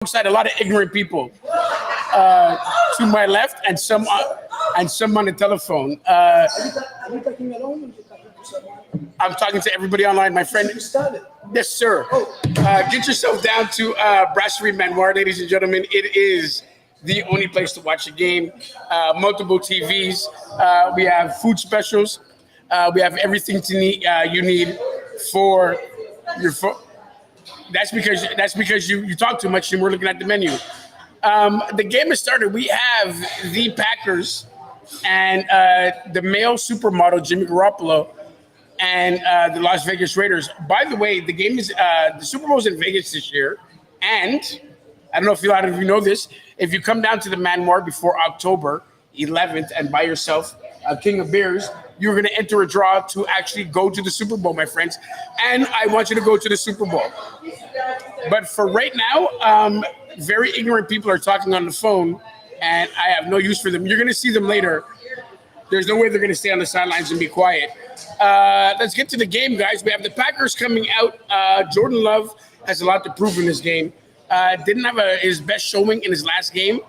alongside a lot of ignorant people to my left and some on the telephone. I'm talking to everybody online, my friend. Yes, sir. Get yourself down to Brasserie Manoir, ladies and gentlemen. It is the only place to watch a game. Multiple TVs. We have food specials. We have everything you need for your phone. That's because you talk too much and we're looking at the menu. The game has started. We have the Packers and the male supermodel Jimmy Garoppolo and the Las Vegas Raiders. By the way, the game is the Super Bowl is in Vegas this year, and I don't know if a lot of you know this. If you come down to the Manoir before October 11th and buy yourself a King of Beers, you're going to enter a draw to actually go to the Super Bowl, my friends. And I want you to go to the Super Bowl. But for right now, very ignorant people are talking on the phone, and I have no use for them. You're going to see them later. There's no way they're going to stay on the sidelines and be quiet. Let's get to the game, guys. We have the Packers coming out. Jordan Love has a lot to prove in this game. Didn't have his best showing in his last game.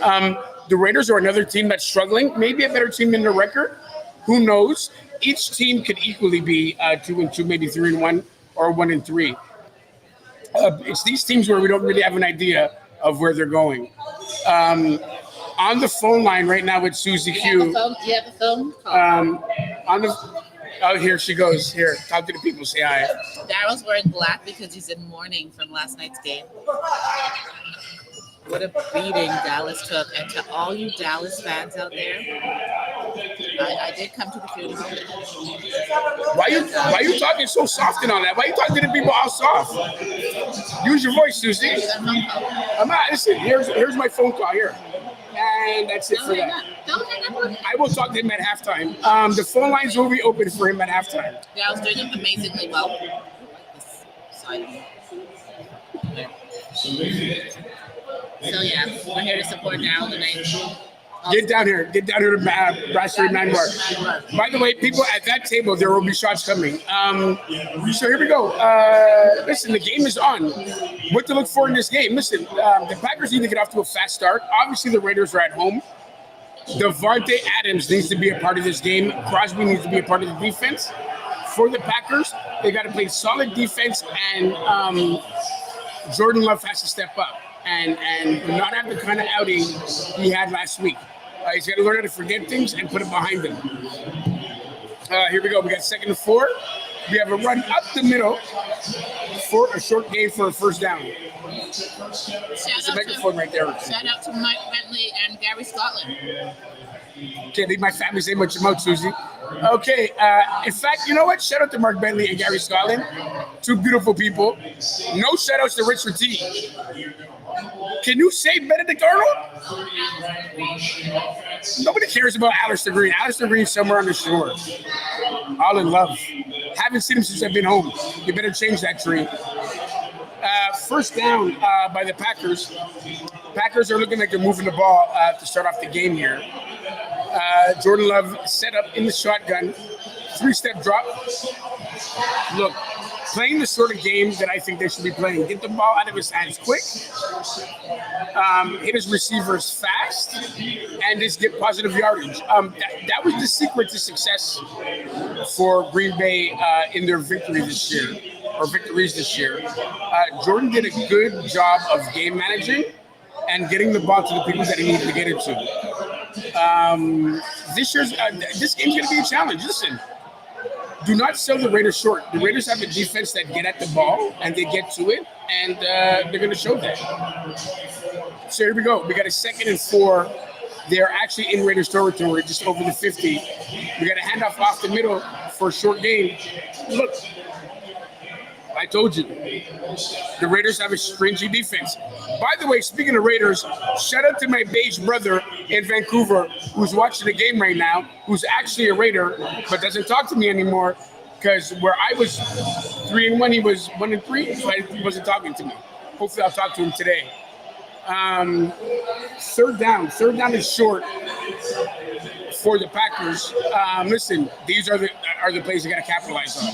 The Raiders are another team that's struggling, maybe a better team than their record. Who knows? Each team could equally be 2-2, maybe 3-1, or 1-3. It's these teams where we don't really have an idea of where they're going. On the phone line right now with Susie Q. Do you have a phone? Here she goes. Here, talk to the people. Say hi. Daryl's wearing black because he's in mourning from last night's game. What a beating Dallas took. And to all you Dallas fans out there, I did come to the field. Why you talking so soft and all that? Why you talking to the people all soft? Use your voice, Susie. I'm not. Listen, here's my phone call here. And that's it for that. I will talk to him at halftime. The phone lines will be open for him at halftime. Daryl's doing amazingly well. So yeah, we're here to support Daryl tonight. Get down here to Brasserie Manoir. By the way, people at that table, there will be shots coming. So here we go. Listen, the game is on. What to look for in this game? Listen, the Packers need to get off to a fast start. Obviously, the Raiders are at home. Davante Adams needs to be a part of this game. Crosby needs to be a part of the defense. For the Packers, they got to play solid defense, and Jordan Love has to step up and not have the kind of outing he had last week. He's got to learn how to forget things and put it behind him. Here we go. We got 2nd and 4. We have a run up the middle for a short gain for a first down. There's a microphone right there. Shout out to Mike Bentley and Gary Scotland. Can't leave my family say much about Susie. Okay, in fact, you know what? Shout out to Mark Bentley and Gary Scotland. Two beautiful people. No shout outs to Richard T. Can you say Benedict Arnold? Nobody cares about Alistair Green. Alistair Green's somewhere on the shore. All in love. Haven't seen him since I've been home. You better change that tree. First down by the Packers. Packers are looking like they're moving the ball to start off the game here. Jordan Love set up in the shotgun. 3-step drop. Look, playing the sort of game that I think they should be playing. Get the ball out of his hands quick. Hit his receivers fast. And just get positive yardage. That was the secret to success for Green Bay in their victories this year. Jordan did a good job of game managing and getting the ball to the people that he needed to get it to. This game's going to be a challenge. Listen, do not sell the Raiders short. The Raiders have a defense that get at the ball and they get to it, and they're going to show that. So here we go. We got a 2nd and 4. They're actually in Raiders territory, just over the 50. We got a handoff off the middle for a short gain. Look, I told you, the Raiders have a stringy defense. By the way, speaking of Raiders, shout out to my beige brother in Vancouver who's watching the game right now, who's actually a Raider, but doesn't talk to me anymore because where I was 3-1, he was 1-3, so he wasn't talking to me. Hopefully I'll talk to him today. Third down is short for the Packers. Listen, these are the plays they got to capitalize on.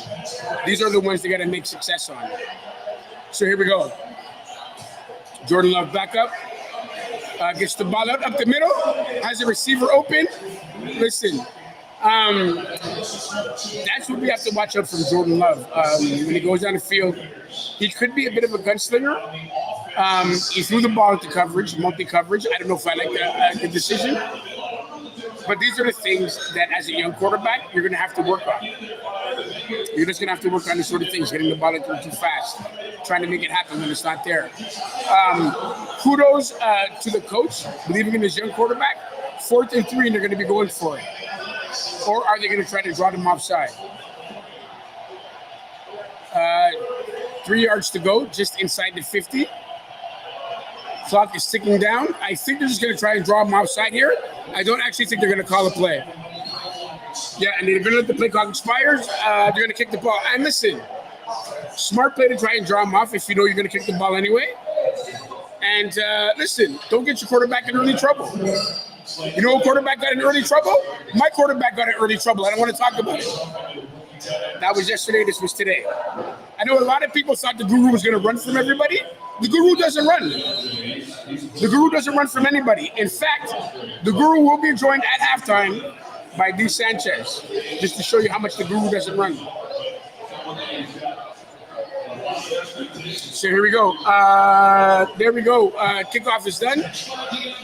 These are the ones they got to make success on. So here we go. Jordan Love back up. Gets the ball out up the middle. Has a receiver open. Listen, that's what we have to watch out from Jordan Love. When he goes down the field, he could be a bit of a gunslinger. He threw the ball into coverage, multi-coverage. I don't know if I like the decision. But these are the things that, as a young quarterback, you're going to have to work on. You're just going to have to work on these sort of things, getting the ball into too fast, trying to make it happen when it's not there. Kudos to the coach, believing in his young quarterback. 4th and 3, and they're going to be going for it. Or are they going to try to draw them offside? 3 yards to go, just inside the 50. Clock is ticking down. I think they're just going to try and draw them offside here. I don't actually think they're going to call a play. Yeah, and they're going to let the play clock expire. They're going to kick the ball. And listen, smart play to try and draw them off if you know you're going to kick the ball anyway. And listen, don't get your quarterback in early trouble. You know who quarterback got in early trouble? My quarterback got in early trouble. I don't want to talk about it. That was yesterday. This was today. I know a lot of people thought the Guru was going to run from everybody. The Guru doesn't run. The Guru doesn't run from anybody. In fact, the Guru will be joined at halftime by D. Sanchez, just to show you how much the Guru doesn't run. So here we go. There we go. Kickoff is done.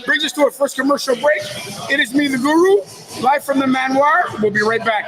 Brings us to our first commercial break. It is me, the Guru, live from the Manoir. We'll be right back.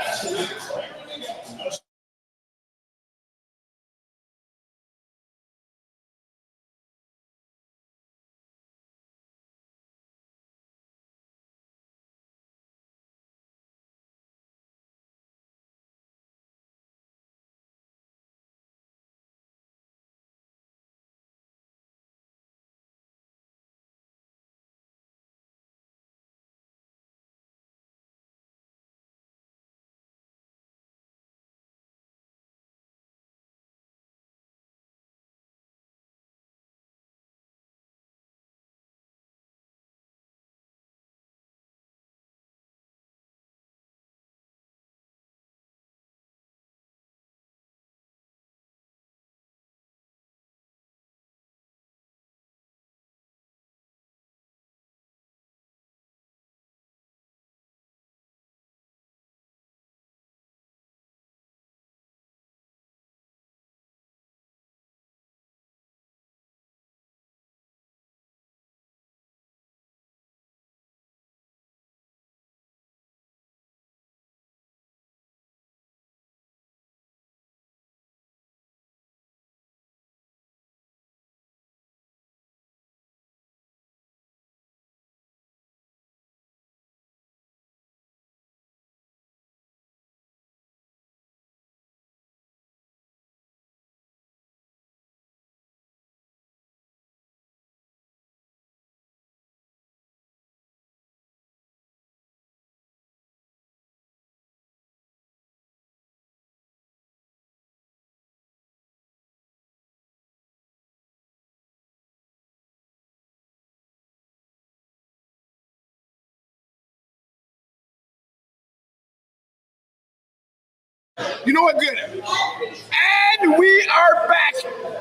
You know what? Good. And we are back.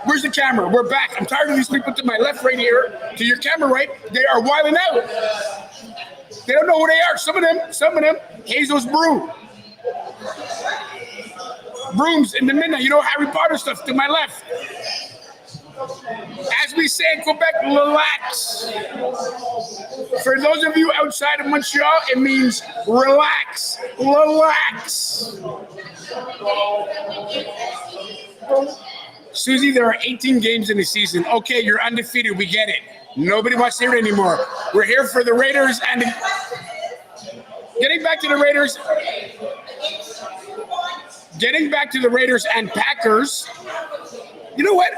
Where's the camera? We're back. I'm tired of these people to my left right here, to your camera right. They are wilding out. They don't know who they are. Some of them, Hazel's Brew. Brooms in the midnight. You know, Harry Potter stuff to my left. As we say in Quebec, relax. For those of you outside of Montreal, it means relax. Relax. Susie, there are 18 games in the season. Okay, you're undefeated. We get it. Nobody wants to hear it anymore. We're here for the Raiders and getting back to the Raiders. Getting back to the Raiders and Packers. You know what?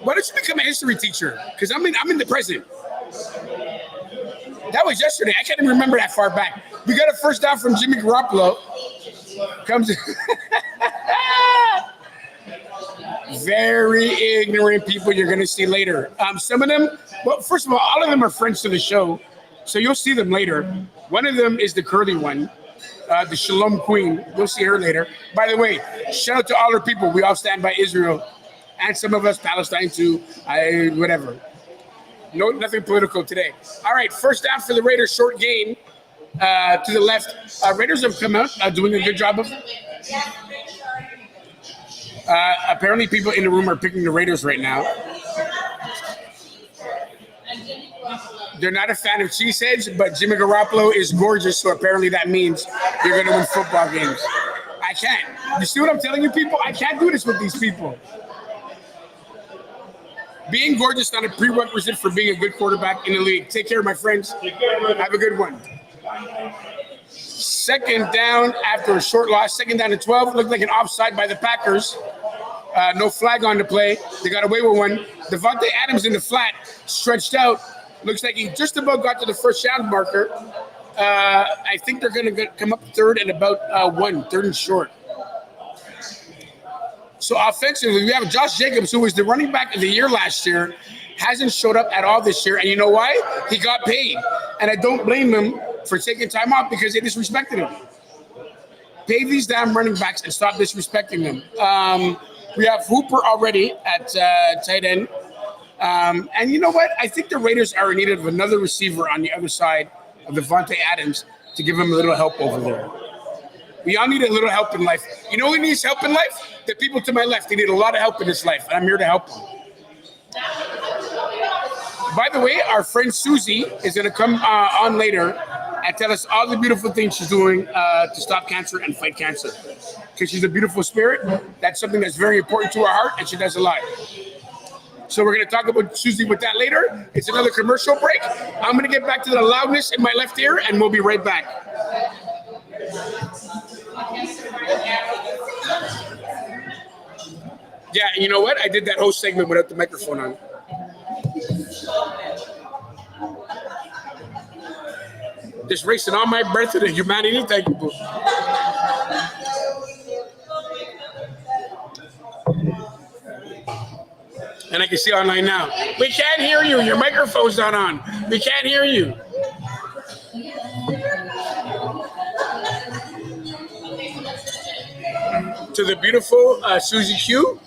Why don't you become a history teacher? Because I'm in the present. That was yesterday. I can't even remember that far back. We got a first down from Jimmy Garoppolo. Comes very ignorant people you're going to see later. Some of them, well, first of all of them are friends to the show, so you'll see them later. One of them is the curly one, the Shalom Queen. You'll see her later. By the way, shout out to all our people. We all stand by Israel. And some of us Palestine too. Whatever. No, nothing political today. All right, first down for the Raiders, short gain to the left. Raiders have come out doing a good job of. Apparently, people in the room are picking the Raiders right now. They're not a fan of cheeseheads, but Jimmy Garoppolo is gorgeous, so apparently that means you're going to win football games. I can't. You see what I'm telling you, people? I can't do this with these people. Being gorgeous is not a prerequisite for being a good quarterback in the league. Take care, my friends. Have a good one. Second down after a short loss. Second down to 12. Looked like an offside by the Packers. No flag on the play. They got away with one. Devontae Adams in the flat, stretched out. Looks like he just about got to the first down marker. I think they're going to come up third and about third and short. So offensively, we have Josh Jacobs, who was the running back of the year last year, hasn't showed up at all this year. And you know why? He got paid. And I don't blame him for taking time off because they disrespected him. Pay these damn running backs and stop disrespecting them. We have Hooper already at tight end. And you know what? I think the Raiders are in need of another receiver on the other side of Devontae Adams to give him a little help over there. We all need a little help in life. You know who needs help in life? The people to my left. They need a lot of help in this life, and I'm here to help them. By the way, our friend Susie is going to come on later and tell us all the beautiful things she's doing to stop cancer and fight cancer. Because she's a beautiful spirit. That's something that's very important to her heart, and she does a lot. So we're going to talk about Susie with that later. It's another commercial break. I'm going to get back to the loudness in my left ear, and we'll be right back. Yeah, you know what? I did that whole segment without the microphone on. Just racing all my breath to the humanity. Thank you, boo. And I can see online now. We can't hear you. Your microphone's not on. We can't hear you. To the beautiful Susie Q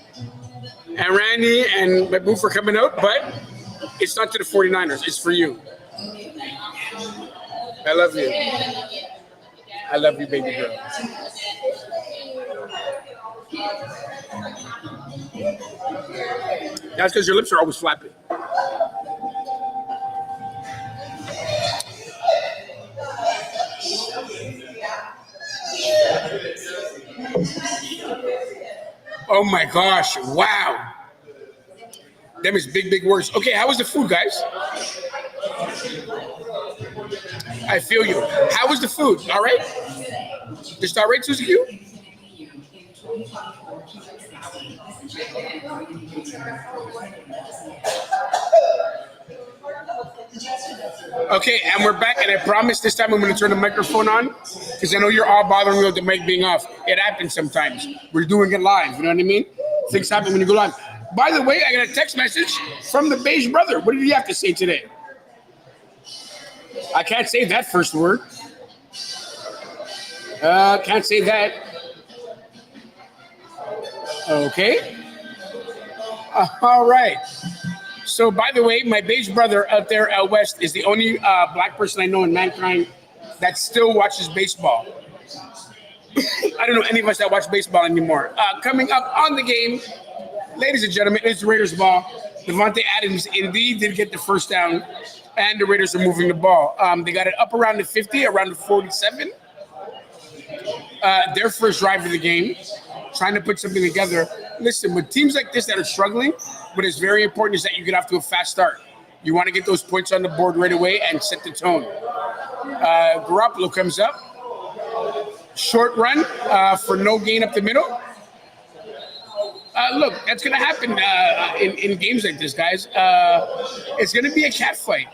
and Randy and my boo for coming out, but it's not to the 49ers. It's for you. I love you. I love you, baby girl. That's because your lips are always flapping. Oh my gosh, wow. Them is big, big words. Okay, how was the food, guys? I feel you. How was the food? All right? Just all right, Susie Q? Okay, and we're back, and I promise this time I'm going to turn the microphone on because I know you're all bothering me with the mic being off. It happens sometimes. We're doing it live, you know what I mean? Things happen when you go live. By the way, I got a text message from the beige brother. What did he have to say today? I can't say that first word. Can't say that. Okay. All right. So, by the way, my beige brother out there out west is the only black person I know in mankind that still watches baseball. I don't know any of us that watch baseball anymore. Coming up on the game, ladies and gentlemen, it's Raiders ball. Devontae Adams indeed did get the first down, and the Raiders are moving the ball. They got it up around the 50, around the 47. Their first drive of the game, trying to put something together. Listen, with teams like this that are struggling, what is very important is that you get off to a fast start. You want to get those points on the board right away and set the tone. Garoppolo comes up. Short run for no gain up the middle. Look, that's going to happen in games like this, guys. It's going to be a cat fight.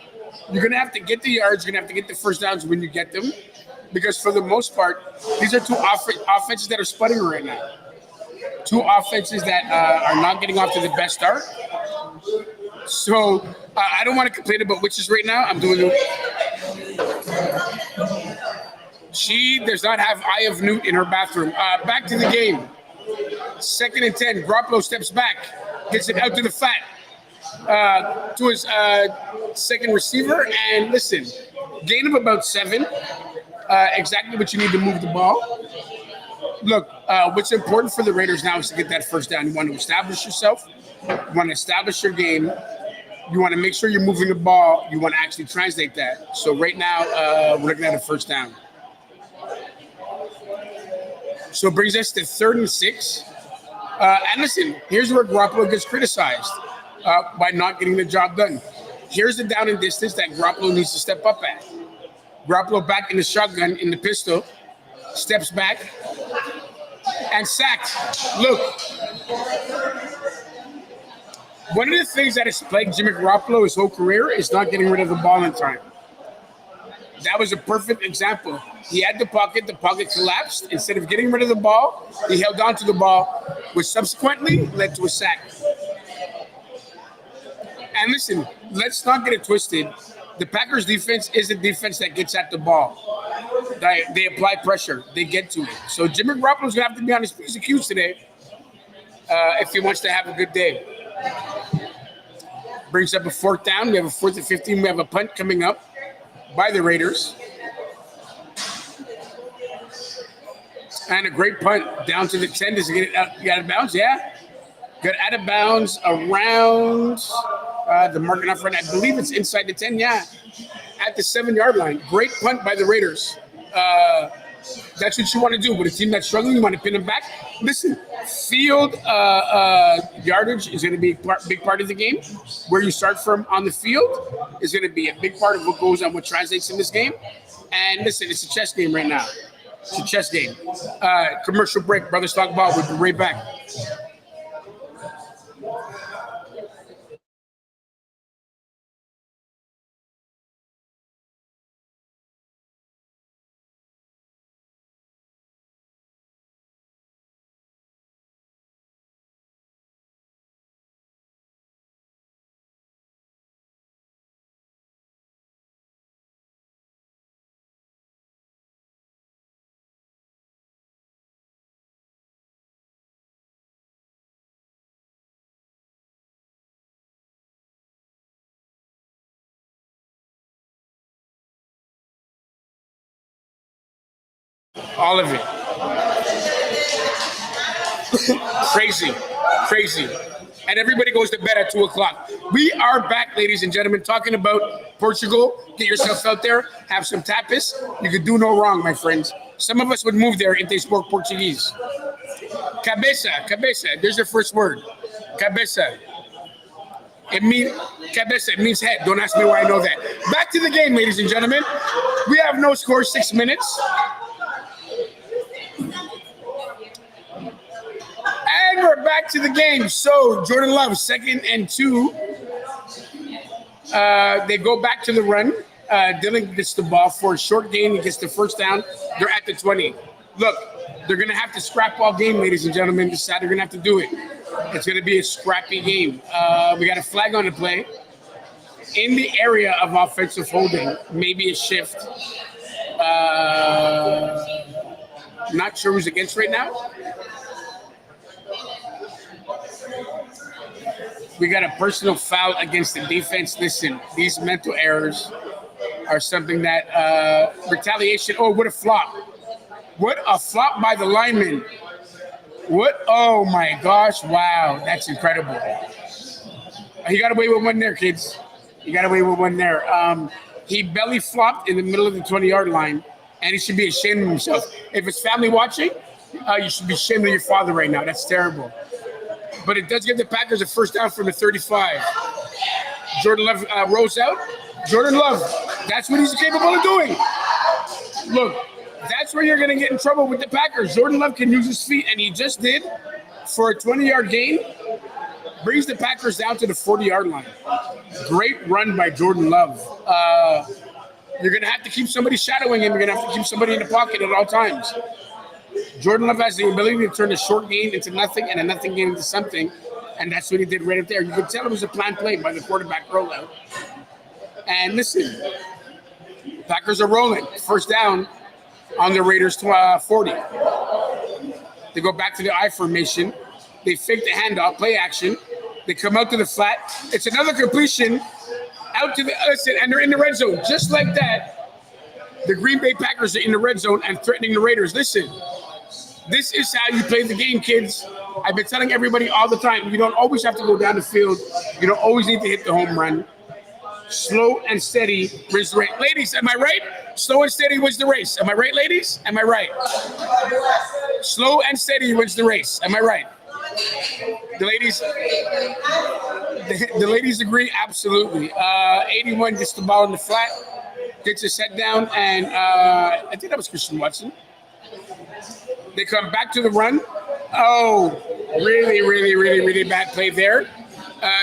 You're going to have to get the yards. You're going to have to get the first downs when you get them. Because for the most part, these are two offenses that are sputtering right now. Two offenses that are not getting off to the best start. So I don't want to complain about witches right now. I'm doing it. She does not have Eye of Newt in her bathroom. Back to the game. 2nd and 10. Garoppolo steps back. Gets it out to the flat. to his second receiver. And listen, gain of about 7. Exactly what you need to move the ball. Look, what's important for the Raiders now is to get that first down. You want to establish yourself. You want to establish your game. You want to make sure you're moving the ball. You want to actually translate that. So right now, we're looking at a first down. So it brings us to 3rd and 6. And listen, here's where Garoppolo gets criticized by not getting the job done. Here's the down and distance that Garoppolo needs to step up at. Garoppolo back in the shotgun, in the pistol, steps back, and sacked. Look, one of the things that has plagued Jimmy Garoppolo his whole career is not getting rid of the ball in time. That was a perfect example. He had the pocket collapsed. Instead of getting rid of the ball, he held on to the ball, which subsequently led to a sack. And listen, let's not get it twisted. The Packers defense is a defense that gets at the ball. They apply pressure. They get to it. So Jimmy Garoppolo's going to have to be on his P's and Q's today if he wants to have a good day. Brings up a 4th down. We have a 4th and 15. We have a punt coming up by the Raiders. And a great punt down to the 10. Does he get it out of bounds? Yeah. Got out of bounds around the marking off front. I believe it's inside the 10. Yeah. At the 7-yard line. Great punt by the Raiders. That's what you want to do. With a team that's struggling, you want to pin them back. Listen, field yardage is going to be a big part of the game. Where you start from on the field is going to be a big part of what goes on, what translates in this game. And listen, it's a chess game right now. It's a chess game. Commercial break. Brothers Talk Ball. We'll be right back. All of it. Crazy. And everybody goes to bed at 2 o'clock. We are back, ladies and gentlemen, talking about Portugal. Get yourself out there, have some tapas. You could do no wrong, my friends. Some of us would move there if they spoke Portuguese. Cabeça. There's the first word. Cabeça. Cabeça. It means head. Don't ask me why I know that. Back to the game, ladies and gentlemen. We have no score, 6 minutes. And we're back to the game. So Jordan Love, 2nd and 2. They go back to the run. Dylan gets the ball for a short gain. He gets the first down. They're at the 20. Look, they're going to have to scrap all game, ladies and gentlemen. This Saturday, they're going to have to do it. It's going to be a scrappy game. We got a flag on the play. In the area of offensive holding, maybe a shift. Not sure who's against right now. We got a personal foul against the defense. Listen, these mental errors are something that retaliation. Oh, what a flop. What a flop by the lineman. Oh my gosh. Wow. That's incredible. He got away with one there, kids. He got away with one there. He belly flopped in the middle of the 20-yard line, and he should be ashamed of himself. If his family watching, you should be ashamed of your father right now. That's terrible. But it does give the Packers a first down from the 35. Jordan Love rolls out. Jordan Love, that's what he's capable of doing. Look, that's where you're going to get in trouble with the Packers. Jordan Love can use his feet, and he just did for a 20-yard gain. Brings the Packers down to the 40-yard line. Great run by Jordan Love. You're going to have to keep somebody shadowing him. You're going to have to keep somebody in the pocket at all times. Jordan Love has the ability to turn a short gain into nothing and a nothing gain into something, and that's what he did right up there. You could tell it was a planned play by the quarterback rollout. And listen, Packers are rolling. First down on the Raiders 40. They go back to the I formation. They fake the handoff, play action. They come out to the flat. It's another completion out to the listen, and they're in the red zone. Just like that, the Green Bay Packers are in the red zone and threatening the Raiders. Listen, this is how you play the game, kids. I've been telling everybody all the time, you don't always have to go down the field. You don't always need to hit the home run. Slow and steady wins the race. Ladies, am I right? Slow and steady wins the race. Am I right, ladies? Am I right? Slow and steady wins the race. Am I right? The ladies agree, absolutely. 81 gets the ball in the flat, gets his head down, and I think that was Christian Watson. They come back to the run. Oh, really, really, really, really bad play there.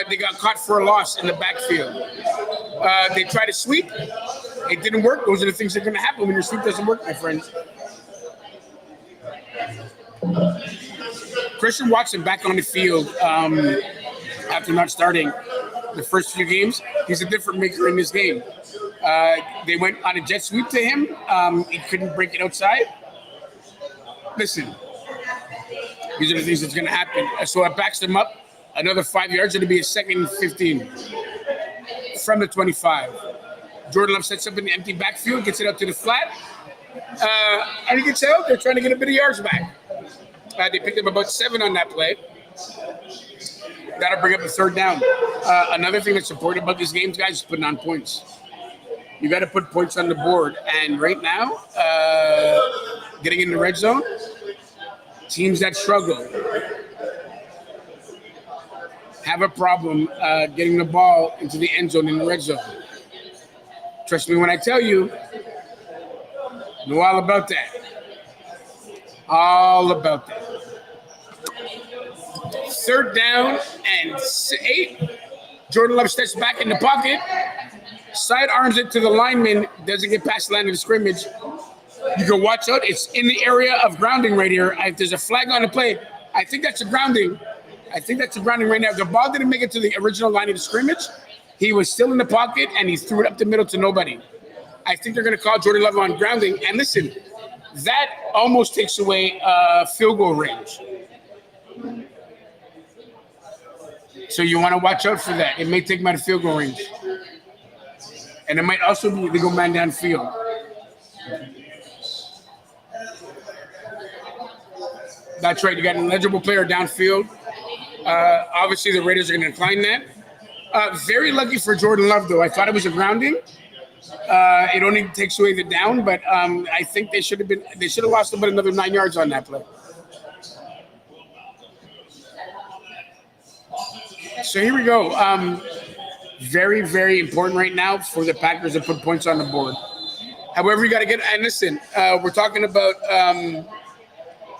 They got caught for a loss in the backfield. They tried to sweep. It didn't work. Those are the things that are going to happen when your sweep doesn't work, my friends. Christian Watson back on the field after not starting the first few games. He's a different maker in this game. They went on a jet sweep to him. He couldn't break it outside. Listen, these are the things that's going to happen. So it backs them up. Another 5 yards. It'll be a 2nd and 15 from the 25. Jordan Love sets up in the empty backfield, gets it up to the flat. And you can tell they're trying to get a bit of yards back. They picked up about 7 on that play. That'll bring up a 3rd down. Another thing that's important about these games, guys, is putting on points. You got to put points on the board. And right now, getting in the red zone, teams that struggle have a problem getting the ball into the end zone in the red zone. Trust me when I tell you, know all about that. All about that. 3rd down and 8. Jordan Love steps back in the pocket, sidearms it to the lineman, doesn't get past the line of the scrimmage. You can watch out. It's in the area of grounding right here. If there's a flag on the play, I think that's a grounding. I think that's a grounding right now. The ball didn't make it to the original line of the scrimmage. He was still in the pocket, and he threw it up the middle to nobody. I think they're going to call Jordan Love on grounding. And listen, that almost takes away field goal range. So you want to watch out for that. It may take him out of field goal range. And it might also be they go man downfield. That's right. You got an eligible player downfield. Obviously, the Raiders are going to decline that. Very lucky for Jordan Love, though. I thought it was a grounding. It only takes away the down, but I think they should have lost about another 9 yards on that play. So here we go. Very, very important right now for the Packers to put points on the board. However, you got to get, and listen, we're talking about,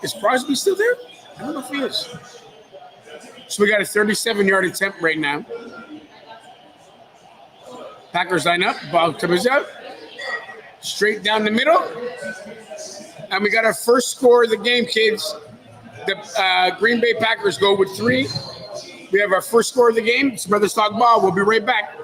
is Crosby still there? I don't know if he is. So we got a 37-yard attempt right now. Packers line up, ball comes out, straight down the middle. And we got our first score of the game, kids. The Green Bay Packers go with 3. We have our first score of the game. It's Brothers Talk Ball. We'll be right back.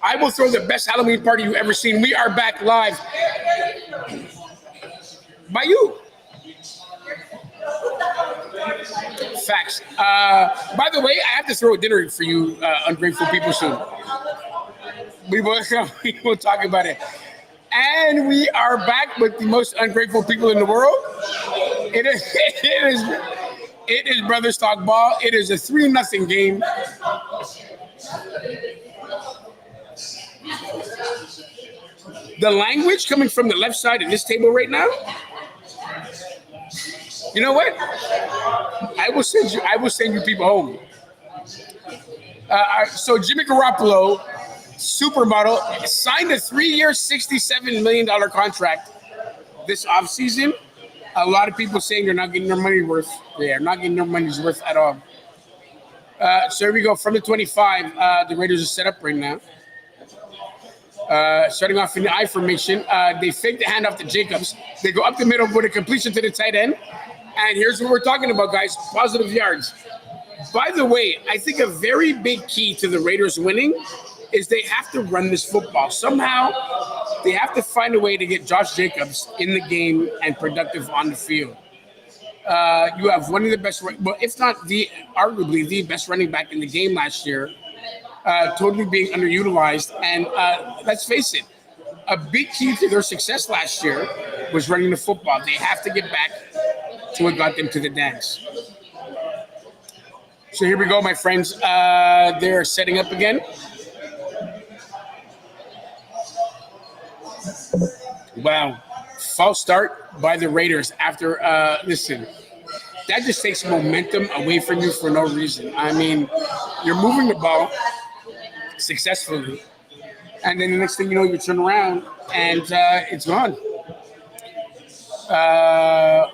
I will throw the best Halloween party you've ever seen. We are back live. By you. Facts. By the way, I have to throw a dinner for you, ungrateful people, soon. We will, we will talk about it. And we are back with the most ungrateful people in the world. It is Brothers Talk Ball. It is a 3-0 game. The language coming from the left side of this table right now. You know what? I will send you people home. So Jimmy Garoppolo, supermodel, signed a 3-year, $67 million contract this offseason. A lot of people saying they're not getting their money worth. They are not getting their money's worth at all. So here we go. From the 25, the Raiders are set up right now. Starting off in the I formation, they fake the handoff to Jacobs. They go up the middle with a completion to the tight end. And here's what we're talking about, guys. Positive yards. By the way, I think a very big key to the Raiders winning is they have to run this football. Somehow, they have to find a way to get Josh Jacobs in the game and productive on the field. You have one of the best, well, if not arguably the best running back in the game last year, totally being underutilized. And let's face it, a big key to their success last year was running the football. They have to get back to what got them to the dance. So here we go, my friends. They're setting up again. Wow. False start by the Raiders after, listen, that just takes momentum away from you for no reason. I mean, you're moving the ball successfully, and then the next thing you know, you turn around and it's gone.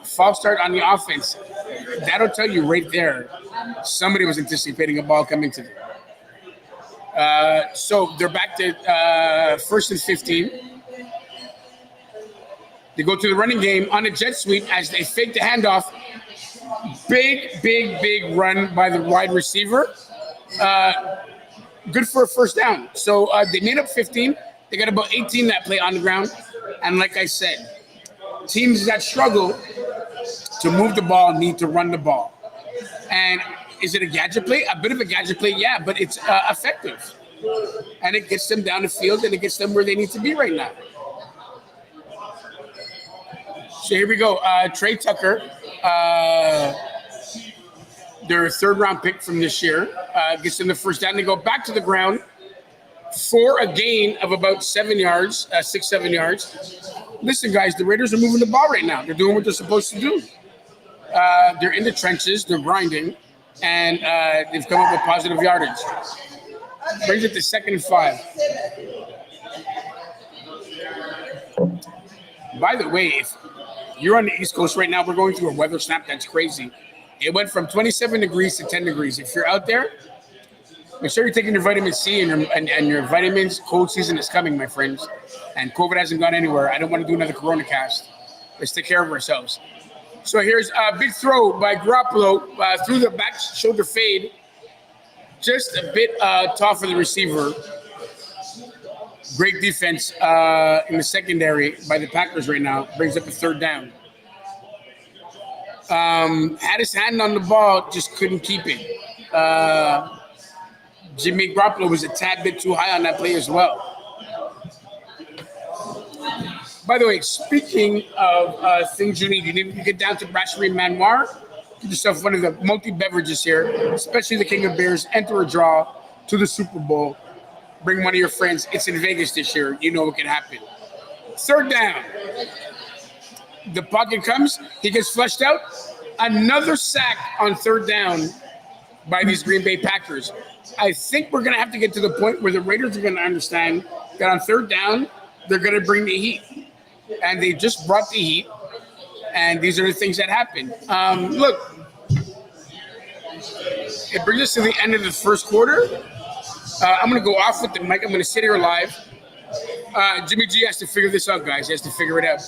False start on the offense. That'll tell you right there somebody was anticipating a ball coming to them. So they're back to 1st and 15. They go to the running game on a jet sweep as they fake the handoff. Big run by the wide receiver. Good for a first down. So they made up 15. They got about 18 that play on the ground. And like I said, teams that struggle to move the ball need to run the ball. And is it a gadget play? A bit of a gadget play, yeah, but it's effective. And it gets them down the field and it gets them where they need to be right now. So here we go. Trey Tucker, their 3rd-round pick from this year, gets them the first down. They go back to the ground for a gain of about 7 yards, 6-7 yards. Listen, guys, the Raiders are moving the ball right now. They're doing what they're supposed to do. They're in the trenches. They're grinding. And they've come up with positive yardage. Brings it to 2nd and 5. By the way, if you're on the East Coast right now, we're going through a weather snap that's crazy. It went from 27 degrees to 10 degrees. If you're out there, make sure you're taking your vitamin C and your vitamins. Cold season is coming, my friends. And COVID hasn't gone anywhere. I don't want to do another Corona cast. Let's take care of ourselves. So here's a big throw by Garoppolo through the back shoulder fade. Just a bit tall for the receiver. Great defense in the secondary by the Packers right now. Brings up a 3rd down. Had his hand on the ball, just couldn't keep it. Jimmy Garoppolo was a tad bit too high on that play as well. By the way, speaking of things you need to get down to Brasserie Manoir. Get yourself one of the multi-beverages here, especially the King of Beers. Enter a draw to the Super Bowl. Bring one of your friends. It's in Vegas this year. You know what can happen. 3rd down. The pocket comes. He gets flushed out. Another sack on 3rd down by these Green Bay Packers. I think we're going to have to get to the point where the Raiders are going to understand that on 3rd down, they're going to bring the heat. And they just brought the heat. And these are the things that happen. Look, it brings us to the end of the 1st quarter. I'm going to go off with the mic. I'm going to sit here live. Jimmy G has to figure this out, guys. He has to figure it out.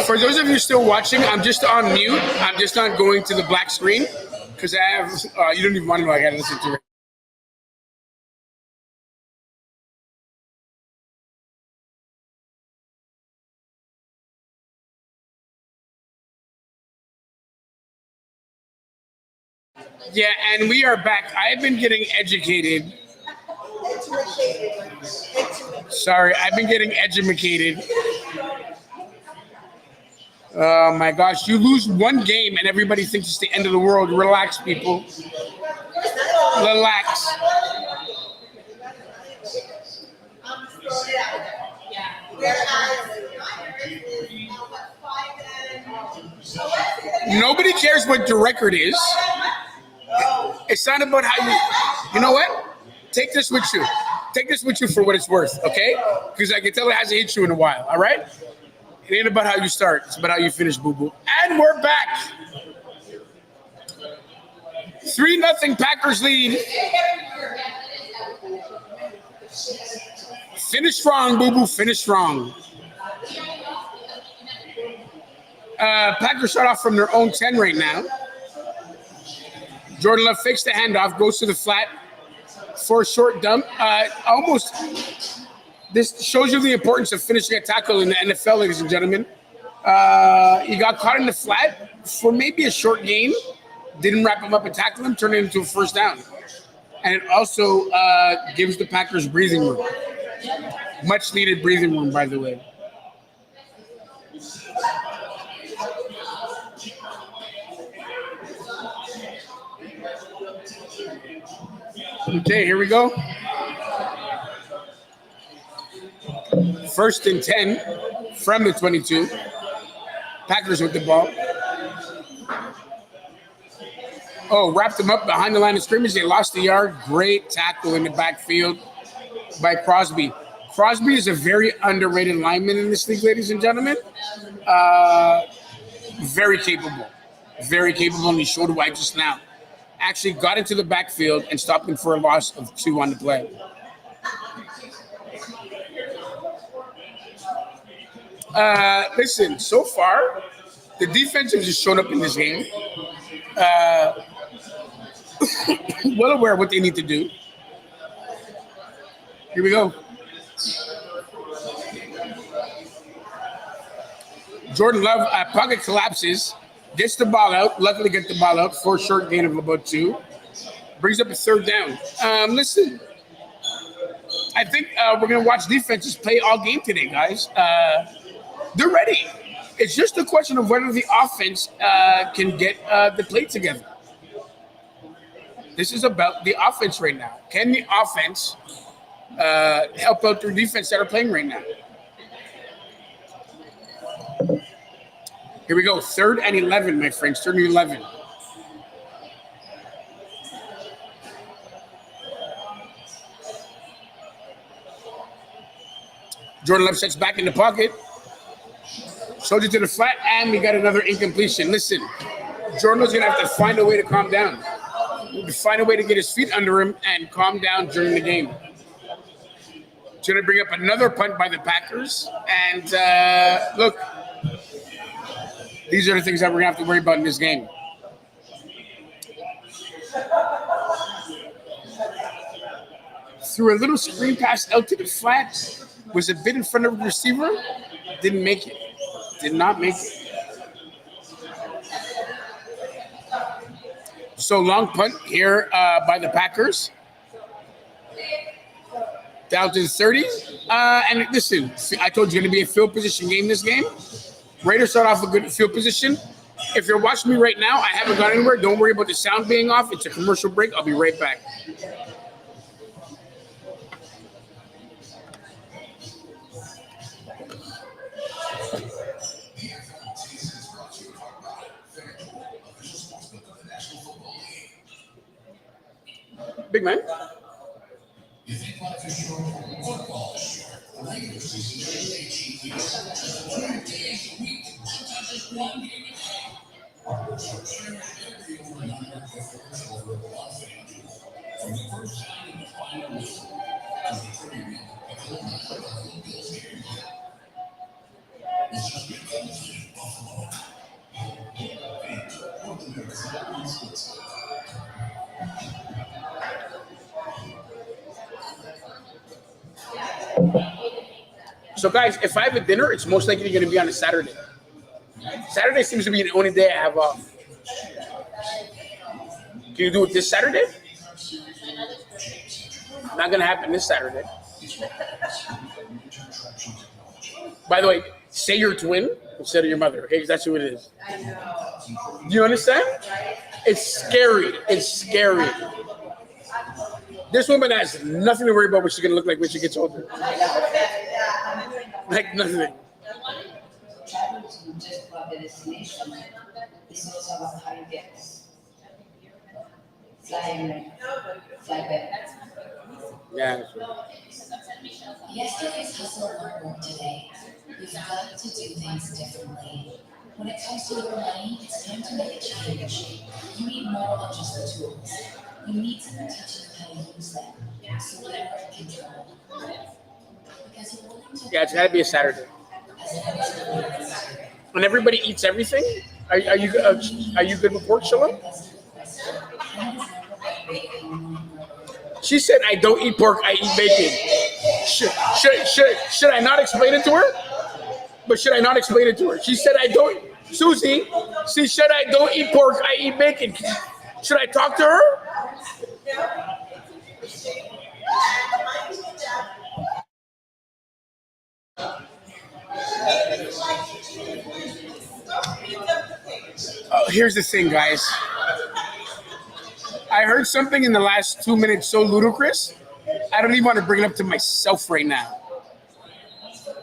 For those of you still watching, I'm just on mute. I'm just not going to the black screen because I have. You don't even want to know. I got to listen to it. Yeah, and we are back. I've been getting educated. Sorry, I've been getting educated. Oh my gosh, you lose one game and everybody thinks it's the end of the world. Relax, people. Relax. Nobody cares what your record is. It's not about how you. You know what? Take this with you. Take this with you for what it's worth, okay? Because I can tell it hasn't hit you in a while. All right? It ain't about how you start. It's about how you finish, boo boo. And we're back. 3-0 Packers lead. Finish strong, boo boo. Finish strong. Packers start off from their own 10 right now. Jordan Love fakes the handoff, goes to the flat for a short dump. This shows you the importance of finishing a tackle in the NFL, ladies and gentlemen. He got caught in the flat for maybe a short gain. Didn't wrap him up and tackle him, turned it into a first down. And it also gives the Packers breathing room. Much needed breathing room, by the way. Okay, here we go. 1st and 10 from the 22. Packers with the ball. Oh, wrapped him up behind the line of scrimmage. They lost the yard. Great tackle in the backfield by Crosby. Crosby is a very underrated lineman in this league, ladies and gentlemen. Very capable. Very capable, and he showed why just now. Actually got into the backfield and stopped him for a loss of 2 on the play. Listen, so far, the defense has just shown up in this game. Well aware of what they need to do. Here we go. Jordan Love, pocket collapses, gets the ball out, luckily get the ball out for a short gain of about 2. Brings up a 3rd down. Listen, I think we're going to watch defenses play all game today, guys. They're ready. It's just a question of whether the offense can get the play together. This is about the offense right now. Can the offense help out their defense that are playing right now? Here we go. 3rd and 11, my friends. 3rd and 11. Jordan Love sets back in the pocket. Shows it to the flat, and we got another incompletion. Listen, Jordan Love's going to have to find a way to calm down. To find a way to get his feet under him and calm down during the game. It's going to bring up another punt by the Packers. And look, these are the things that we're going to have to worry about in this game. Threw a little screen pass out to the flat. Was a bit in front of the receiver. Didn't make it. Did not make it. So long punt here by the Packers. Down to the 30. And listen, I told you it's going to be a field position game this game. Raiders start off a good field position. If you're watching me right now, I haven't gone anywhere. Don't worry about the sound being off. It's a commercial break. I'll be right back. Big man. So, guys, if I have a dinner, it's most likely going to be on a Saturday. Saturday seems to be the only day I have off. Can you do it this Saturday? Not going to happen this Saturday. By the way, say your twin instead of your mother, okay? Because that's who it is. Do you understand? It's scary. It's scary. This woman has nothing to worry about what she's going to look like when she gets older. Like nothing. Yeah. Yesterday's hustle won't work today. You've got to do things differently. When it comes to your money, it's time to make a change. You need more than just the tools. You need someone teaching you how to use them, so you're in control. Because you're willing to. Yeah, it's got to be a Saturday. When everybody eats everything, are you good with pork, Shalom? She said, "I don't eat pork. I eat bacon." Should I not explain it to her? But should I not explain it to her? She said, "I don't." Susie, she said, "I don't eat pork. I eat bacon." Should I talk to her? Oh, here's the thing, guys. I heard something in the last 2 minutes so ludicrous, I don't even want to bring it up to myself right now.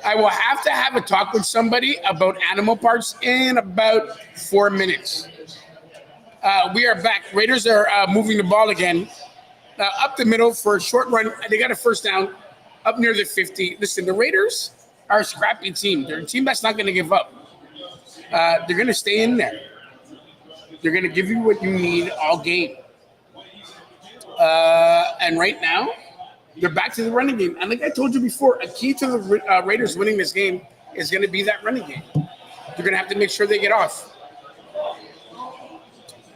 I will have to have a talk with somebody about animal parts in about 4 minutes. We are back. Raiders are moving the ball again. Up the middle for a short run. They got a first down up near the 50. Listen, the Raiders are a scrappy team. They're a team that's not going to give up. They're going to stay in there. They're going to give you what you need all game. And right now, they're back to the running game. And like I told you before, a key to the Raiders winning this game is going to be that running game. They're going to have to make sure they get off.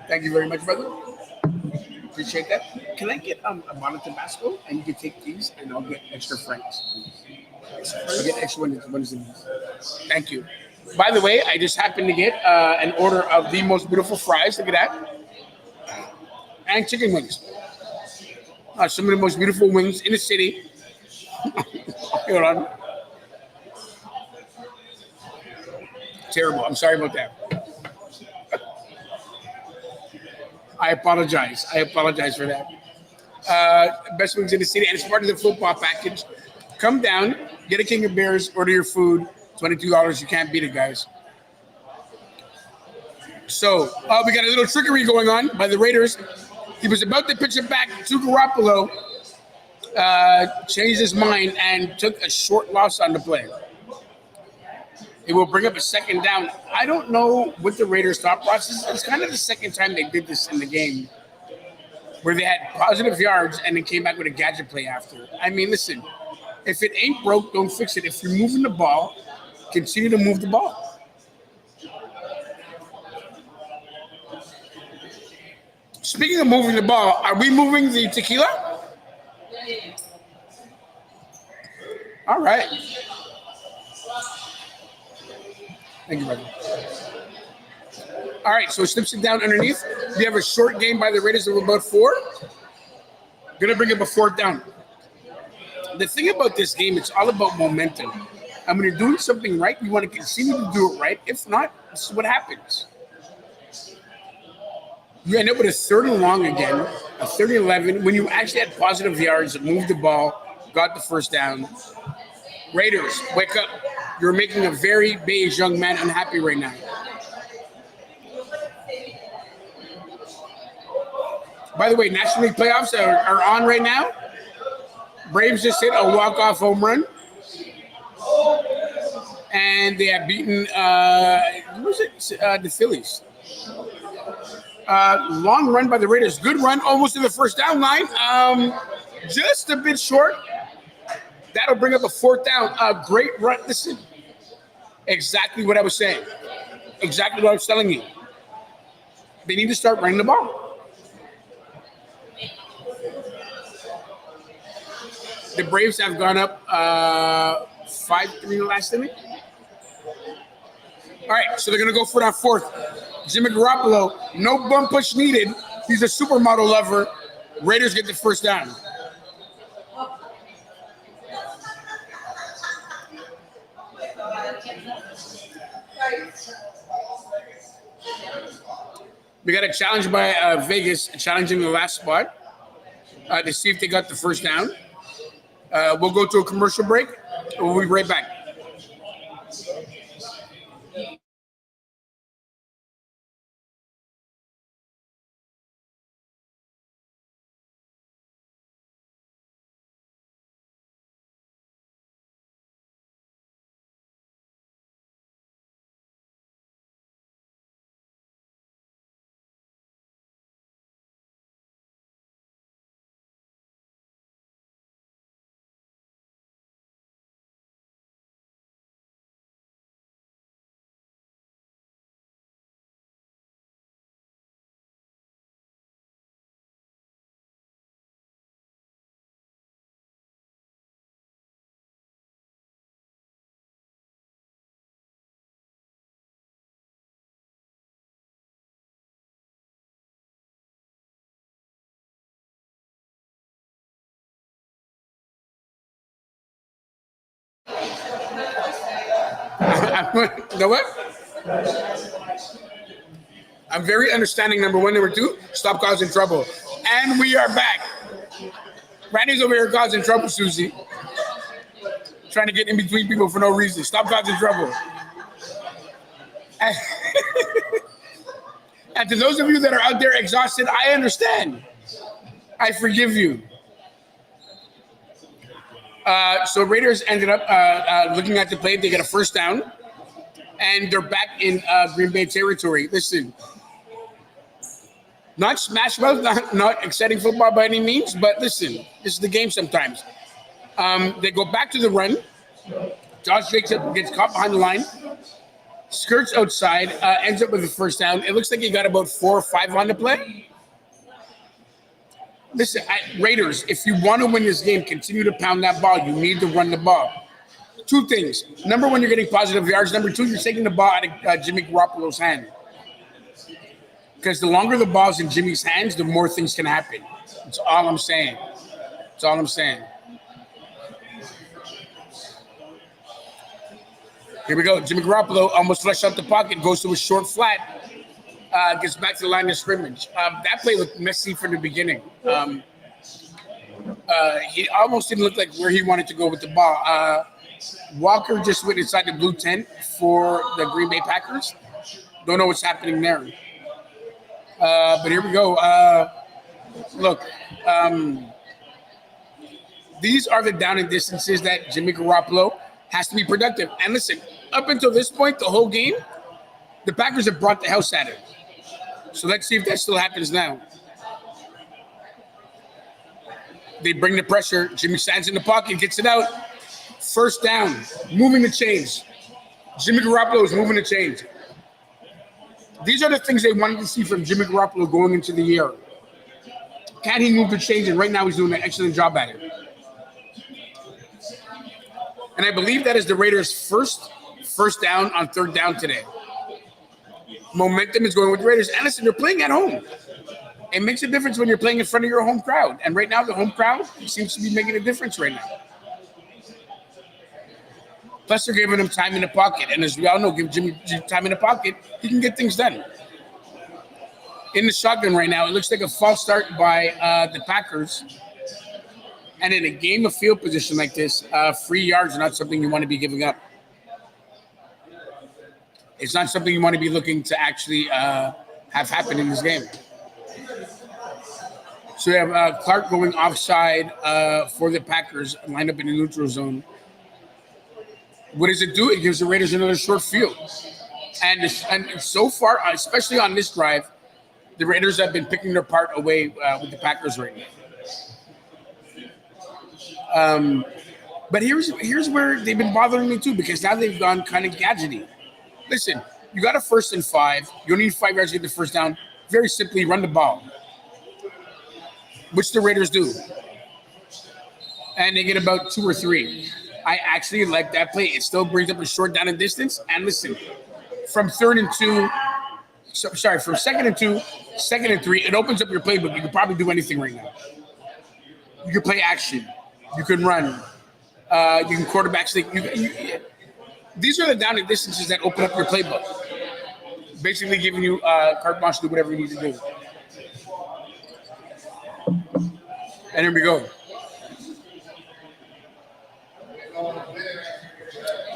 Thank you very much, brother. Appreciate that. Can I get a bottle of Tabasco? And you can take these, and I'll get extra franks. I'll get extra ones in these. Thank you. By the way, I just happened to get an order of the most beautiful fries. Look at that. And chicken wings. Some of the most beautiful wings in the city. Hold on. Terrible. I'm sorry about that. I apologize. For that. Best wings in the city, and it's part of the football package. Come down, get a King of Bears, order your food. $22. You can't beat it, guys. So we got a little trickery going on by the Raiders. He was about to pitch it back to Garoppolo, changed his mind, and took a short loss on the play. It will bring up a second down. I don't know what the Raiders' thought process is. It's kind of the second time they did this in the game, where they had positive yards and then came back with a gadget play after. I mean, listen, if it ain't broke, don't fix it. If you're moving the ball, continue to move the ball. Speaking of moving the ball, are we moving the tequila? All right. Thank you, brother. All right, so it slips it down underneath. We have a short game by the Raiders of about 4. Going to bring up a 4th down. The thing about this game, it's all about momentum. And when you're doing something right, you want to continue to do it right. If not, this is what happens. You end up with a 3rd and long again, a 3rd and 11, when you actually had positive yards, moved the ball, got the first down. Raiders, wake up. You're making a very beige young man unhappy right now. By the way, National League playoffs are on right now. Braves just hit a walk-off home run. And they have beaten, the Phillies. Long run by the Raiders. Good run, almost to the first down line. Just a bit short. That'll bring up a 4th down. A great run. Listen, exactly what I was saying. Exactly what I was telling you. They need to start running the ball. The Braves have gone up 5-3 in the last inning. All right, so they're going to go for that fourth. Jimmy Garoppolo, no bum push needed. He's a supermodel lover. Raiders get the first down. We got a challenge by Vegas, challenging the last spot to see if they got the first down. We'll go to a commercial break. We'll be right back. You know what? I'm very understanding, number one. Number two, stop causing trouble. And we are back. Randy's over here causing trouble, Susie. Trying to get in between people for no reason. Stop causing trouble. And to those of you that are out there exhausted, I understand. I forgive you. So Raiders ended up looking at the play. They get a first down. And they're back in Green Bay territory. Listen, not smash mouth, not exciting football by any means, but listen, this is the game sometimes. They go back to the run. Josh Jacobs gets caught behind the line, skirts outside, ends up with a first down. It looks like he got about 4 or 5 on the play. Listen, Raiders, if you want to win this game, continue to pound that ball. You need to run the ball. 2 things. Number one, you're getting positive yards. Number 2, you're taking the ball out of Jimmy Garoppolo's hand. Because the longer the ball's in Jimmy's hands, the more things can happen. That's all I'm saying. That's all I'm saying. Here we go. Jimmy Garoppolo almost flushed out the pocket, goes to a short flat, gets back to the line of scrimmage. That play looked messy from the beginning. He almost didn't look like where he wanted to go with the ball. Walker just went inside the blue tent for the Green Bay Packers. Don't know what's happening there. But here we go. Look, these are the down and distances that Jimmy Garoppolo has to be productive. And listen, up until this point, the whole game, the Packers have brought the house at him. So let's see if that still happens now. They bring the pressure. Jimmy stands in the pocket, gets it out. First down, moving the chains. Jimmy Garoppolo is moving the chains. These are the things they wanted to see from Jimmy Garoppolo going into the year. Can he move the chains? And right now he's doing an excellent job at it. And I believe that is the Raiders' first down on 3rd down today. Momentum is going with the Raiders. And listen, they're playing at home. It makes a difference when you're playing in front of your home crowd. And right now the home crowd seems to be making a difference right now. Plus, they're giving him time in the pocket. And as we all know, give Jimmy time in the pocket, he can get things done. In the shotgun right now, it looks like a false start by the Packers. And in a game of field position like this, free yards are not something you want to be giving up. It's not something you want to be looking to actually have happen in this game. So we have Clark going offside for the Packers, lined up in the neutral zone. What does it do? It gives the Raiders another short field. And so far, especially on this drive, the Raiders have been picking their part away with the Packers right now. But here's where they've been bothering me too, because now they've gone kind of gadgety. Listen, you got a 1st and 5. You need 5 yards to get the first down. very simply run the ball, which the Raiders do. And they get about 2 or 3. I actually like that play. It still brings up a short down and distance. And listen, from from second and 2, second and 3, it opens up your playbook. You can probably do anything right now. You can play action. You can run. You can quarterback sneak. These are the down and distances that open up your playbook. Basically giving you carte blanche to do whatever you need to do. And here we go.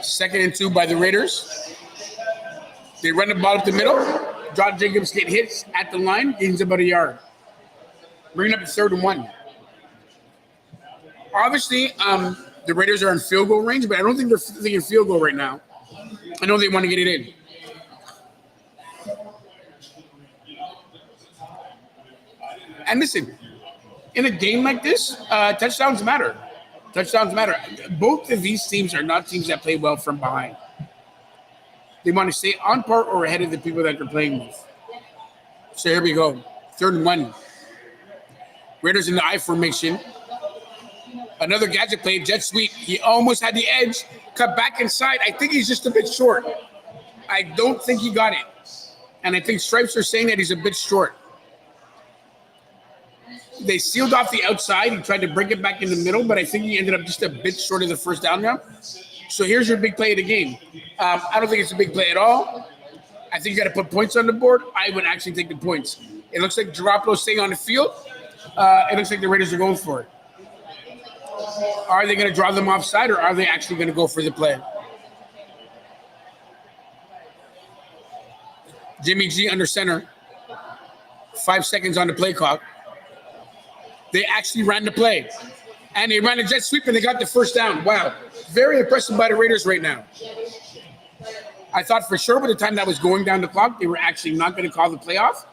Second and 2 by the Raiders. They run the ball up the middle. Josh Jacobs get hits at the line, gains about a yard. Bringing up the 3rd and 1. Obviously, the Raiders are in field goal range, but I don't think they're thinking field goal right now. I know they want to get it in. And listen, in a game like this, touchdowns matter. Touchdowns matter. Both of these teams are not teams that play well from behind. They want to stay on par or ahead of the people that they're playing with. So here we go. 3rd and 1. Raiders in the I formation. Another gadget play, jet sweep. He almost had the edge. Cut back inside. I think he's just a bit short. I don't think he got it. And I think Stripes are saying that he's a bit short. They sealed off the outside. He tried to bring it back in the middle, but I think he ended up just a bit short of the first down now. So here's your big play of the game. I don't think it's a big play at all. I think you got to put points on the board. I would actually take the points. It looks like Garoppolo's staying on the field. It looks like the Raiders are going for it. Are they going to draw them offside, or are they actually going to go for the play? Jimmy G under center. 5 seconds on the play clock. They actually ran the play. And they ran a jet sweep, and they got the first down. Wow. Very impressive by the Raiders right now. I thought for sure by the time that was going down the clock, they were actually not going to call the play off.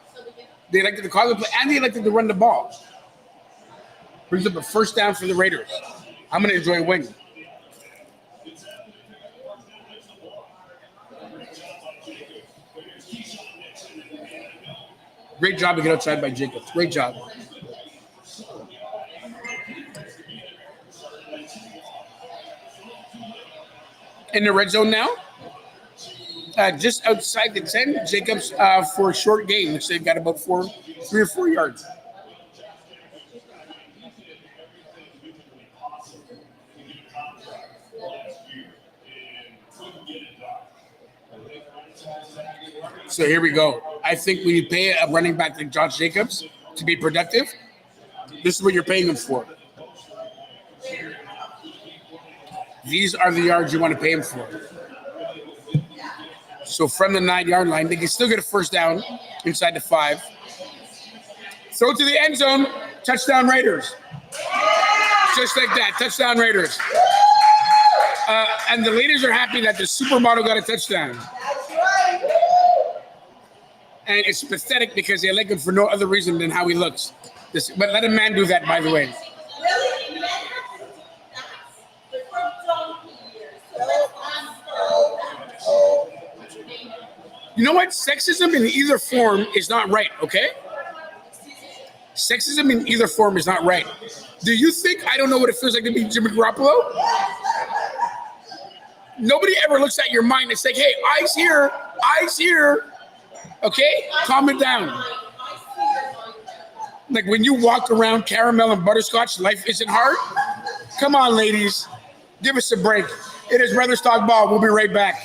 They elected to call the play, and they elected to run the ball. Brings up a first down for the Raiders. I'm going to enjoy winning. Great job to get outside by Jacobs. Great job. In the red zone now. Just outside the 10, Jacobs for a short gain, which they've got about 3 or 4 yards. So here we go. I think when you pay a running back like Josh Jacobs to be productive, this is what you're paying him for. These are the yards you want to pay him for. So from the 9-yard line, they can still get a first down inside the 5. Throw to the end zone. Touchdown Raiders. Just like that. Touchdown Raiders. And the ladies are happy that the supermodel got a touchdown. And it's pathetic because they like him for no other reason than how he looks. But let a man do that, by the way. You know what? Sexism in either form is not right, okay? Sexism in either form is not right. Do you think I don't know what it feels like to be Jimmy Garoppolo? Nobody ever looks at your mind and say, hey, eyes here, eyes here. Okay? Calm it down. Like when you walk around caramel and butterscotch, life isn't hard. Come on, ladies. Give us a break. It is Brothers Talk Ball. We'll be right back.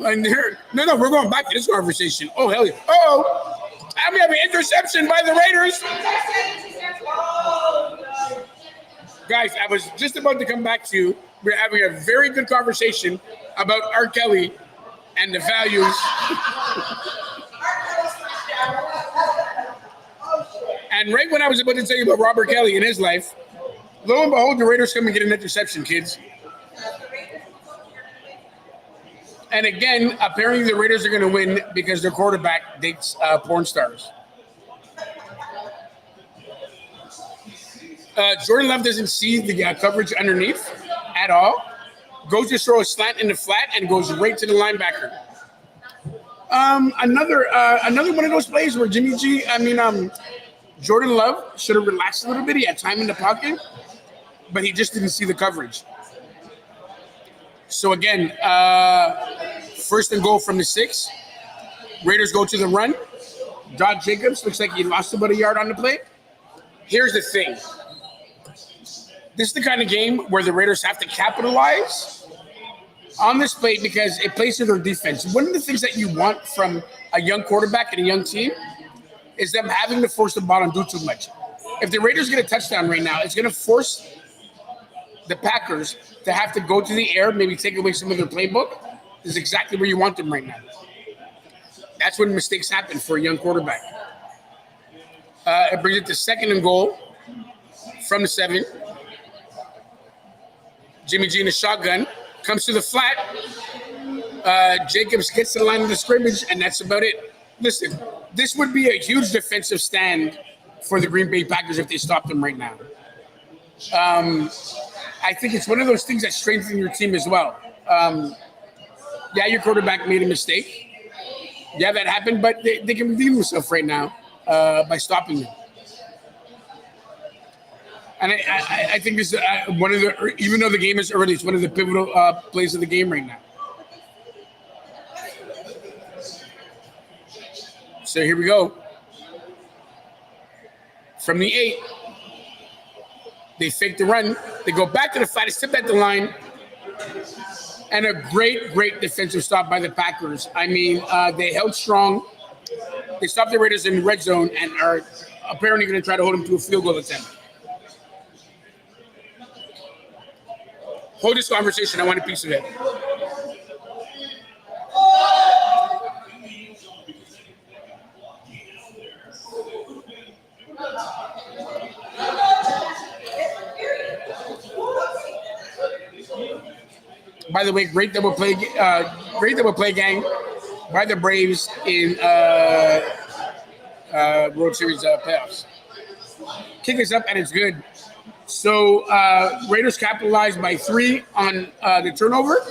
And here, no, we're going back to this conversation. Oh, hell yeah. Oh, I'm having an interception by the Raiders. Guys, I was just about to come back to you. We're having a very good conversation about R. Kelly and the values. And right when I was about to tell you about Robert Kelly and his life, lo and behold, the Raiders come and get an interception, kids. And again, apparently the Raiders are going to win because their quarterback dates porn stars. Jordan Love doesn't see the coverage underneath at all. Goes to throw a slant in the flat and goes right to the linebacker. Another one of those plays where Jordan Love should have relaxed a little bit. He had time in the pocket, but he just didn't see the coverage. So again, first and goal from the 6. Raiders go to the run. Josh Jacobs looks like he lost about a yard on the play. Here's the thing. This is the kind of game where the Raiders have to capitalize on this play because it plays to their defense. One of the things that you want from a young quarterback and a young team is them having to force the ball and do too much. If the Raiders get a touchdown right now, it's going to force the Packers to have to go to the air, maybe take away some of their playbook. This is exactly where you want them right now. That's when mistakes happen for a young quarterback. It brings it to second and goal from the 7. Jimmy G in the shotgun comes to the flat. Jacobs gets to the line of the scrimmage, and that's about it. Listen, this would be a huge defensive stand for the Green Bay Packers if they stopped them right now. I think it's one of those things that strengthens your team as well. Yeah, your quarterback made a mistake. Yeah, that happened, but they can redeem themselves right now by stopping them. And I think this is one of the, even though the game is early, it's one of the pivotal plays of the game right now. So here we go. From the 8, they fake the run. They go back to the flat, step at the line. And a great defensive stop by the Packers. I mean, they held strong. They stopped the Raiders in the red zone and are apparently going to try to hold them to a field goal attempt. Hold this conversation. I want a piece of it. By the way, great double play gang by the Braves in World Series playoffs. Kick us up and it's good. So Raiders capitalized by 3 on the turnover.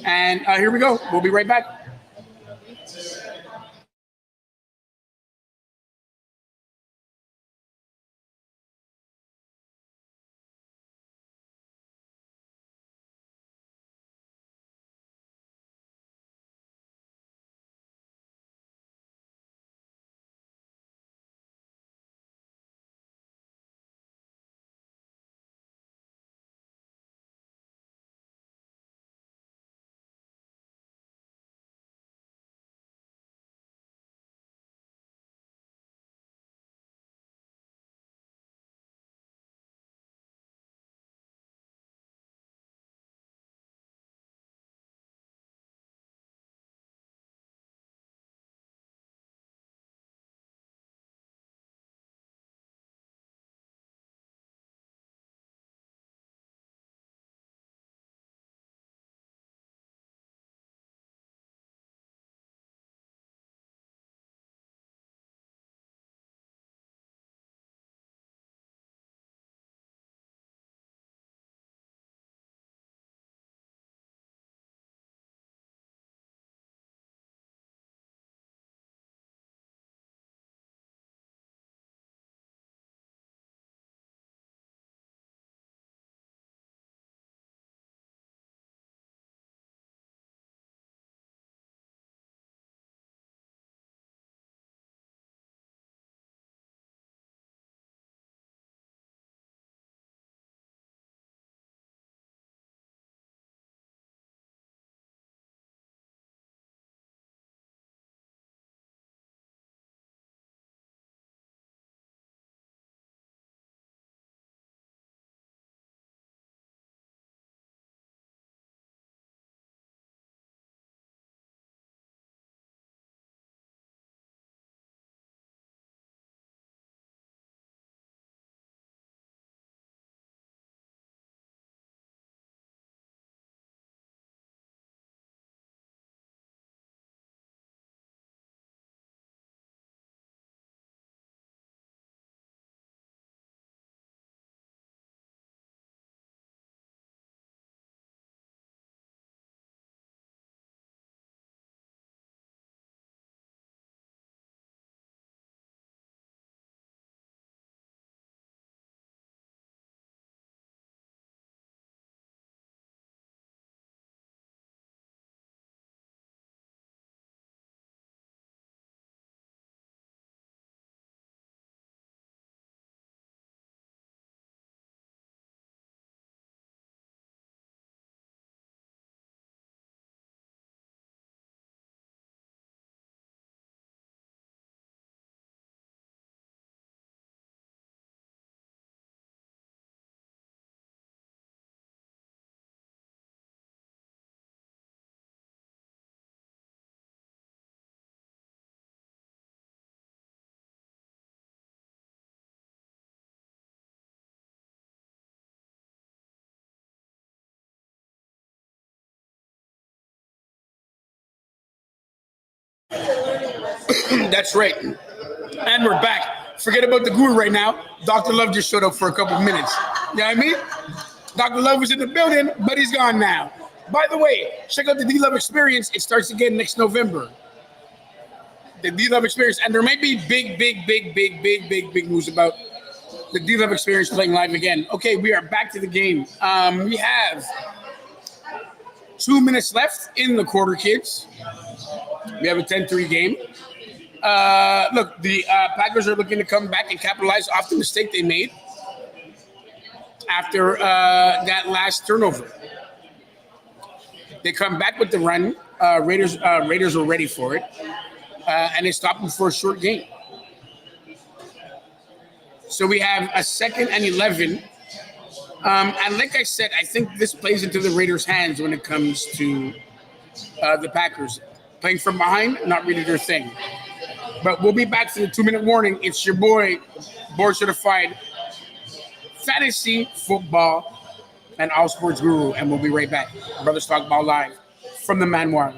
And here we go. We'll be right back. That's right. And we're back. Forget about the guru right now. Dr. Love just showed up for a couple of minutes. You know what I mean? Dr. Love was in the building, but he's gone now. By the way, check out the D-Love Experience. It starts again next November. The D-Love Experience. And there might be big news about the D-Love Experience playing live again. Okay, we are back to the game. We have 2 minutes left in the quarter, kids. We have a 10-3 game. Look, the Packers are looking to come back and capitalize off the mistake they made after that last turnover. They come back with the run. Raiders were ready for it, and they stopped them for a short game. So we have a 2nd and 11. And like I said, I think this plays into the Raiders' hands when it comes to the Packers. Playing from behind, not really their thing. But we'll be back to the 2-minute warning. It's your boy, board certified fantasy football and all sports guru, and we'll be right back. Brothers Talk Ball live from the Manoir.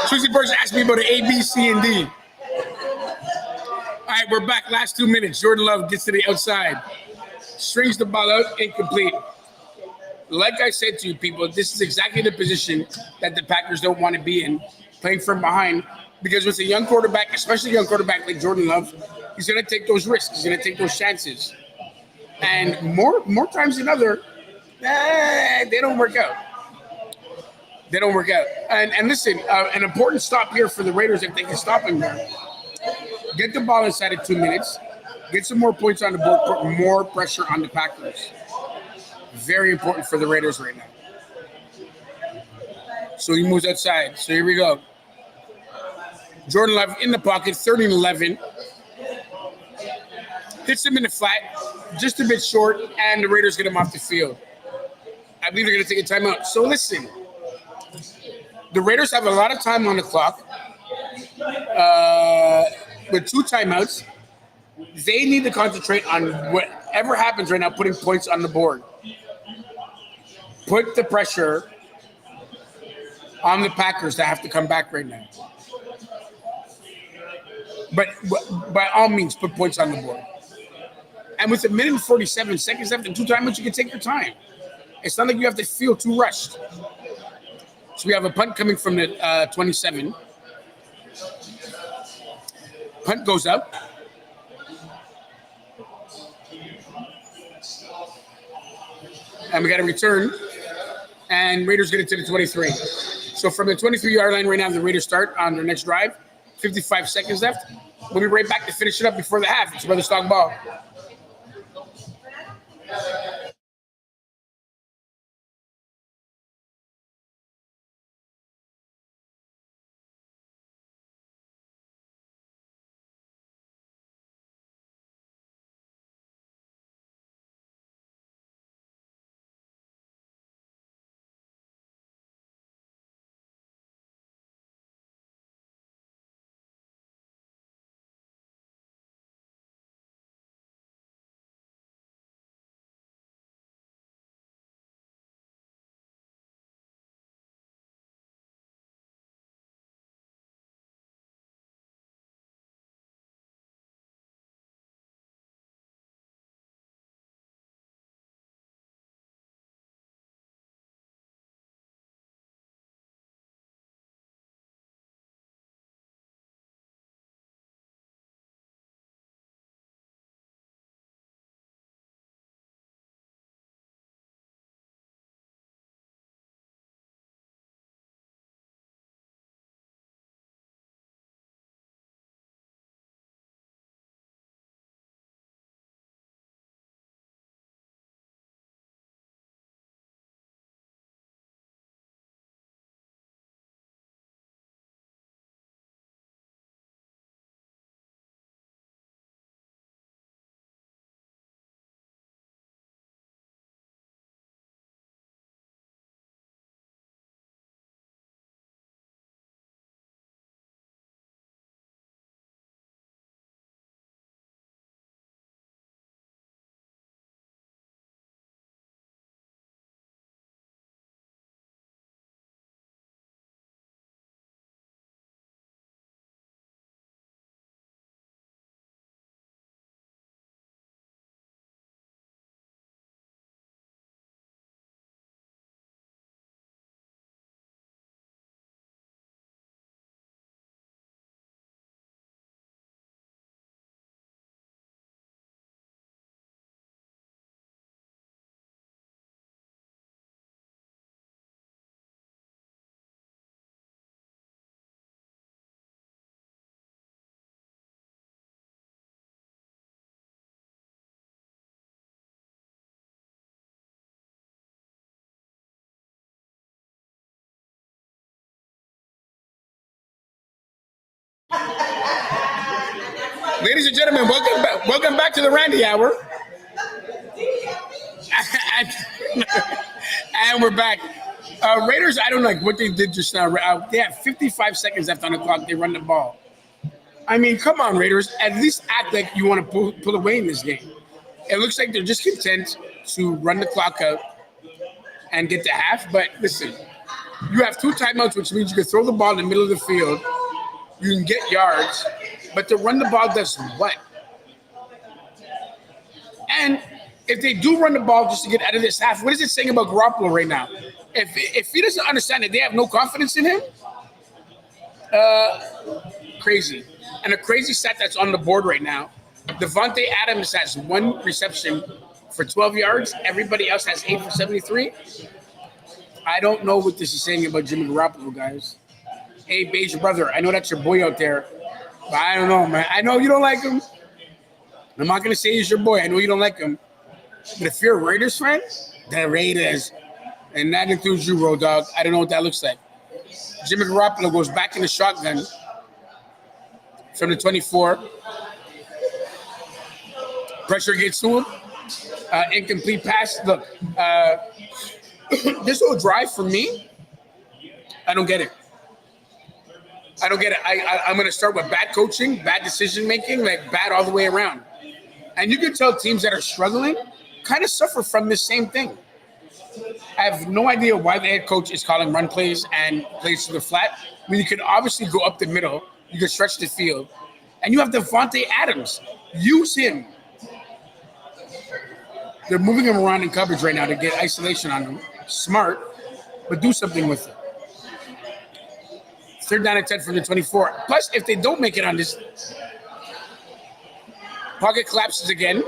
Susie Burns asked me about the A, B, C, and D. All right, we're back. Last 2 minutes. Jordan Love gets to the outside. Strings the ball out, incomplete. Like I said to you people, this is exactly the position that the Packers don't want to be in, playing from behind, because with a young quarterback, especially a young quarterback like Jordan Love, he's going to take those risks. He's going to take those chances. And more times than other, they don't work out. They don't work out. And listen, an important stop here for the Raiders if they can stop him there. Get the ball inside of 2 minutes. Get some more points on the board. Put more pressure on the Packers. Very important for the Raiders right now. So he moves outside. So here we go. Jordan Love in the pocket, 30-11. Hits him in the flat, just a bit short, and the Raiders get him off the field. I believe they're going to take a timeout. So listen, the Raiders have a lot of time on the clock. With 2 timeouts, they need to concentrate on whatever happens right now, putting points on the board. Put the pressure on the Packers to have to come back right now. But by all means, put points on the board. And with 1 minute and 47 seconds left and 2 timeouts, you can take your time. It's not like you have to feel too rushed. So we have a punt coming from the 27. Punt goes up. And we got a return. And Raiders get it to the 23. So from the 23-yard line right now, the Raiders start on their next drive. 55 seconds left. We'll be right back to finish it up before the half. It's Brother Stock Ball. Ladies and gentlemen, welcome back to the Randy Hour. And we're back. Raiders, I don't like what they did just now. They have 55 seconds left on the clock. They run the ball. I mean, come on, Raiders. At least act like you want to pull away in this game. It looks like they're just content to run the clock out and get to half. But listen, you have 2 timeouts, which means you can throw the ball in the middle of the field. You can get yards. But to run the ball does what? And if they do run the ball just to get out of this half, what is it saying about Garoppolo right now? If he doesn't understand that they have no confidence in him, crazy. And a crazy stat that's on the board right now, Devontae Adams has 1 reception for 12 yards. Everybody else has 8 for 73. I don't know what this is saying about Jimmy Garoppolo, guys. Hey, Beige brother, I know that's your boy out there. But I don't know, man. I know you don't like him. I'm not going to say he's your boy. I know you don't like him. But if you're a Raiders fan, the Raiders. And that includes you, Road Dog. I don't know what that looks like. Jimmy Garoppolo goes back in the shotgun from the 24. Pressure gets to him. Incomplete pass. Look, this whole drive for me, I don't get it. I don't get it. I'm going to start with bad coaching, bad decision-making, like bad all the way around. And you can tell teams that are struggling kind of suffer from this same thing. I have no idea why the head coach is calling run plays and plays to the flat. I mean, you can obviously go up the middle. You can stretch the field. And you have Devontae Adams. Use him. They're moving him around in coverage right now to get isolation on him. Smart, but do something with it. 3rd down and 10 from the 24. Plus, if they don't make it on this, pocket collapses again.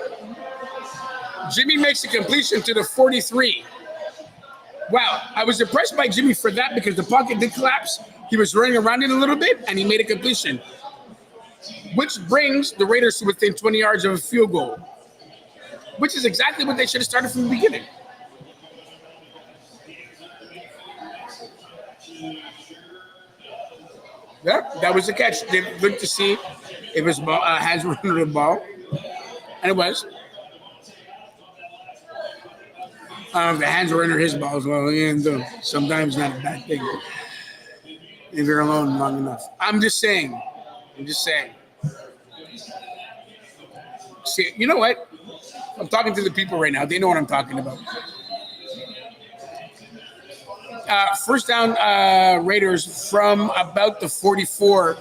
Jimmy makes a completion to the 43. Wow, I was impressed by Jimmy for that because the pocket did collapse. He was running around it a little bit, and he made a completion, which brings the Raiders to within 20 yards of a field goal, which is exactly what they should have started from the beginning. Yeah, that was the catch. They looked to see if his ball, hands were under the ball, and it was. The hands were under his balls. Well, and sometimes not a bad thing if you're alone long enough. I'm just saying. See, you know what? I'm talking to the people right now. They know what I'm talking about. 1st down, Raiders from about the 44.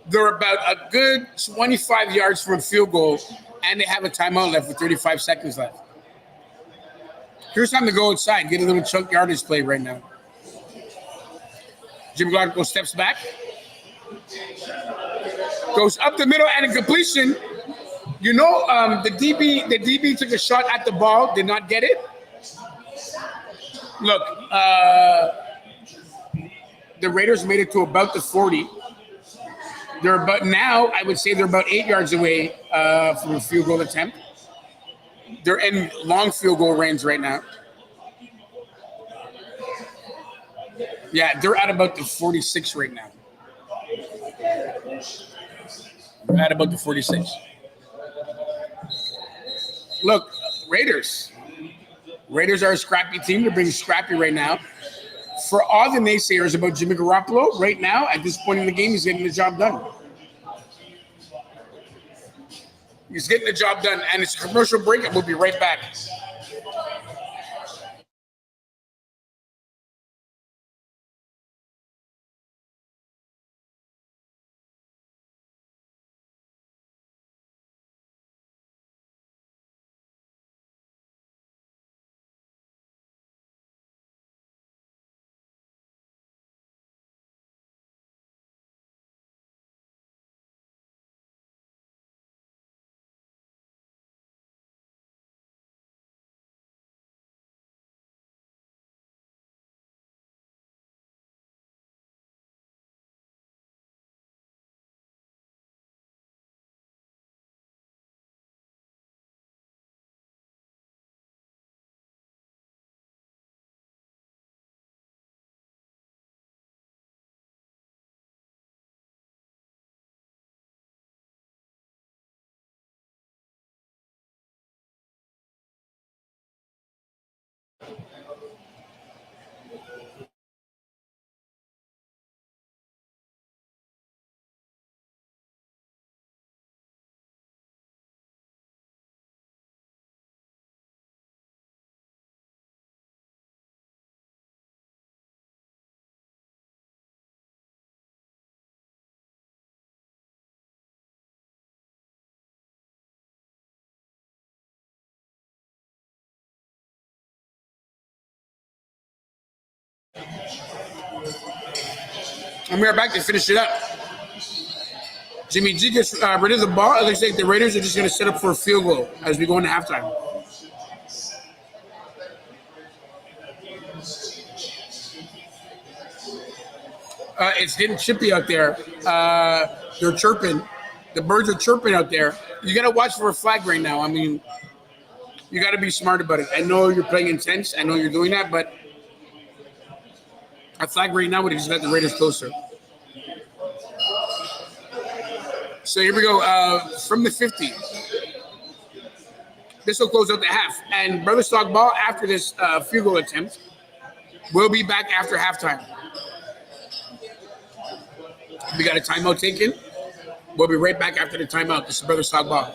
They're about a good 25 yards from field goal, and they have a timeout left with 35 seconds left. Here's time to go outside, get a little chunk yardage play right now. Jimmy Garoppolo steps back, goes up the middle, and a completion. You know, the DB took a shot at the ball, did not get it. Look, the Raiders made it to about the 40. They're about now, I would say they're about 8 yards away from a field goal attempt. They're in long field goal range right now. Yeah, they're at about the 46 right now. They're at about the 46. Look, Raiders are a scrappy team. They're being scrappy right now. For all the naysayers about Jimmy Garoppolo, right now, at this point in the game, he's getting the job done. He's getting the job done, and it's a commercial break, and we'll be right back. And we're back to finish it up. Jimmy G gets rid of the ball. It looks like the Raiders are just going to set up for a field goal as we go into halftime. It's getting chippy out there. They're chirping. The birds are chirping out there. You got to watch for a flag right now. I mean, you got to be smart about it. I know you're playing intense. I know you're doing that, but a flag right now would have just got the Raiders closer. So here we go. From the 50. This will close out the half. And Brother Stock Ball, after this field goal attempt, will be back after halftime. We got a timeout taken. We'll be right back after the timeout. This is Brother Stock Ball.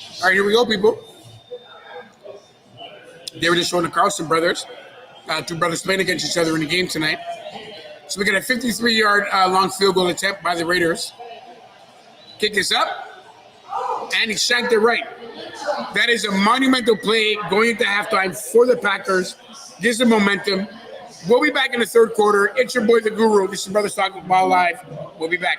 All right, here we go, people. They were just showing the Carlson brothers. Two brothers playing against each other in the game tonight. So we got a 53-yard long field goal attempt by the Raiders. Kick is up, and he shanked it right. That is a monumental play going into halftime for the Packers. Gives them momentum. We'll be back in the third quarter. It's your boy, the Guru. This is Brothers Talking Ball Live. We'll be back.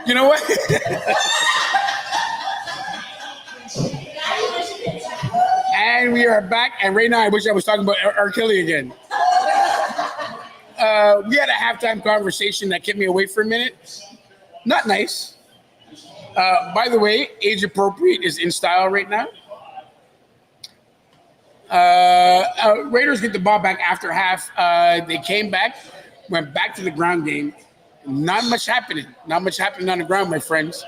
You know what? And we are back. And right now, I wish I was talking about R. Kelly again. We had a halftime conversation that kept me away for a minute. Not nice. By the way, age appropriate is in style right now. Raiders get the ball back after half. They came back, went back to the ground game. Not much happening. Not much happening on the ground, my friends.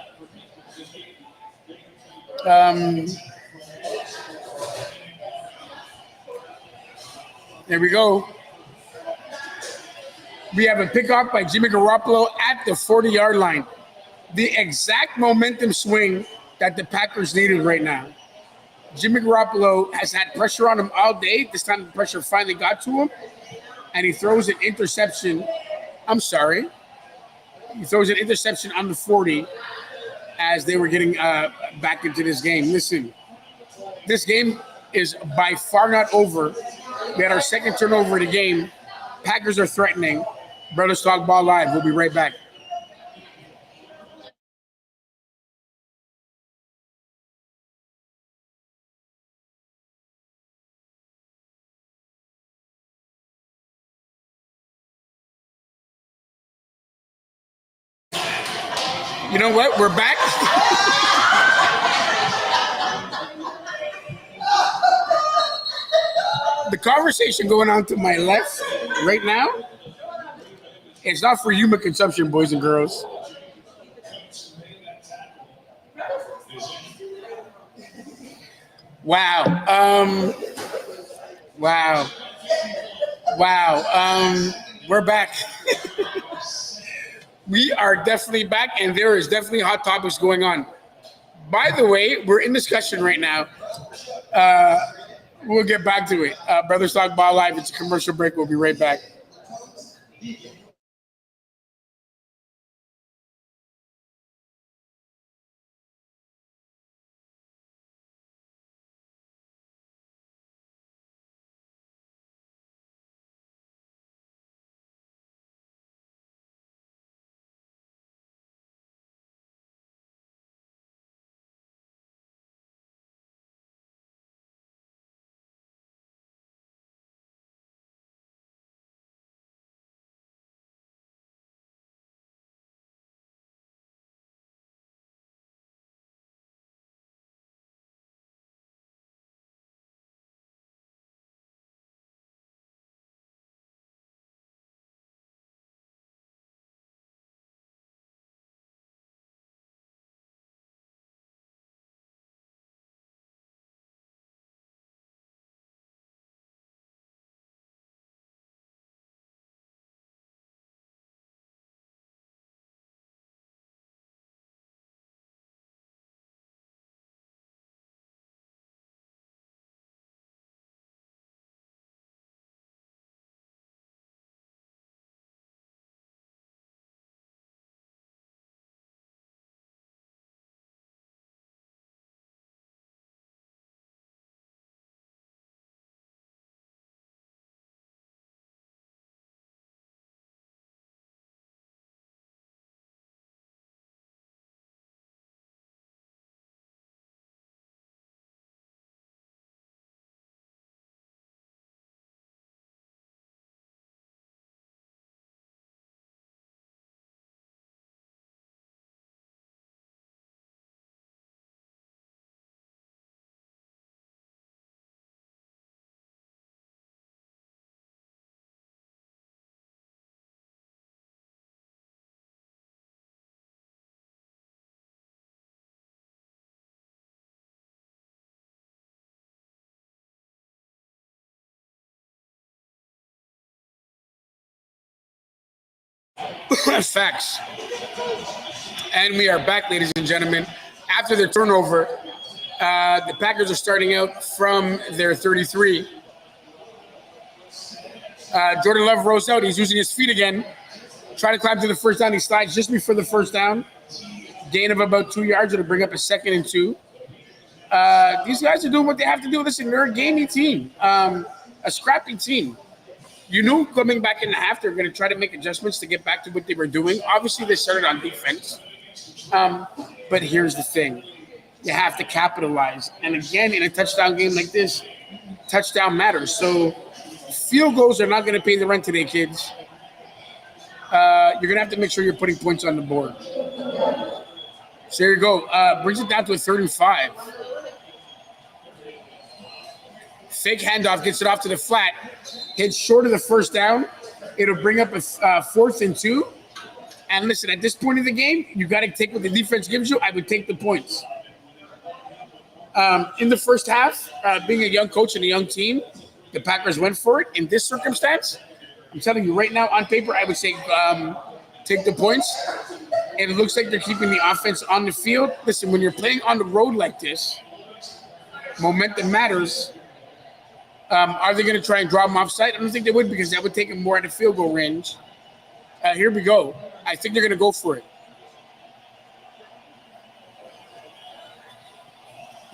There we go. We have a pickoff by Jimmy Garoppolo at the 40-yard line. The exact momentum swing that the Packers needed right now. Jimmy Garoppolo has had pressure on him all day. This time the pressure finally got to him. And he throws an interception. I'm sorry. He throws an interception on the 40 as they were getting back into this game. Listen, this game is by far not over. We had our second turnover of the game. Packers are threatening. Brothers Talk Ball Live. We'll be right back. You know what? We're back. The conversation going on to my left right now, it's not for human consumption, boys and girls. Wow. Wow. We're back. We are definitely back, and there is definitely hot topics going on. By the way, we're in discussion right now. We'll get back to it. Brothers Talk Ball Live. It's a commercial break. We'll be right back. Facts. And we are back, ladies and gentlemen. After their turnover, the Packers are starting out from their 33. Jordan Love rolls out. He's using his feet again. Trying to climb to the first down. He slides just before the first down. Gain of about 2 yards. It'll bring up a 2nd and 2. These guys are doing what they have to do. Listen, they're a gamey team, a scrappy team. You knew coming back in the half, they're going to try to make adjustments to get back to what they were doing. Obviously, they started on defense. But here's the thing. You have to capitalize. And again, in a touchdown game like this, touchdown matters. So field goals are not going to pay the rent today, kids. You're going to have to make sure you're putting points on the board. So there you go. Brings it down to a 35. Fake handoff, gets it off to the flat. Hits short of the first down. It'll bring up a 4th and 2. And listen, at this point of the game, you got to take what the defense gives you. I would take the points. In the first half, being a young coach and a young team, the Packers went for it. In this circumstance, I'm telling you right now, on paper, I would say take the points. And it looks like they're keeping the offense on the field. Listen, when you're playing on the road like this, momentum matters. Are they going to try and draw them offside? I don't think they would, because that would take them more out of field goal range. Here we go. I think they're going to go for it.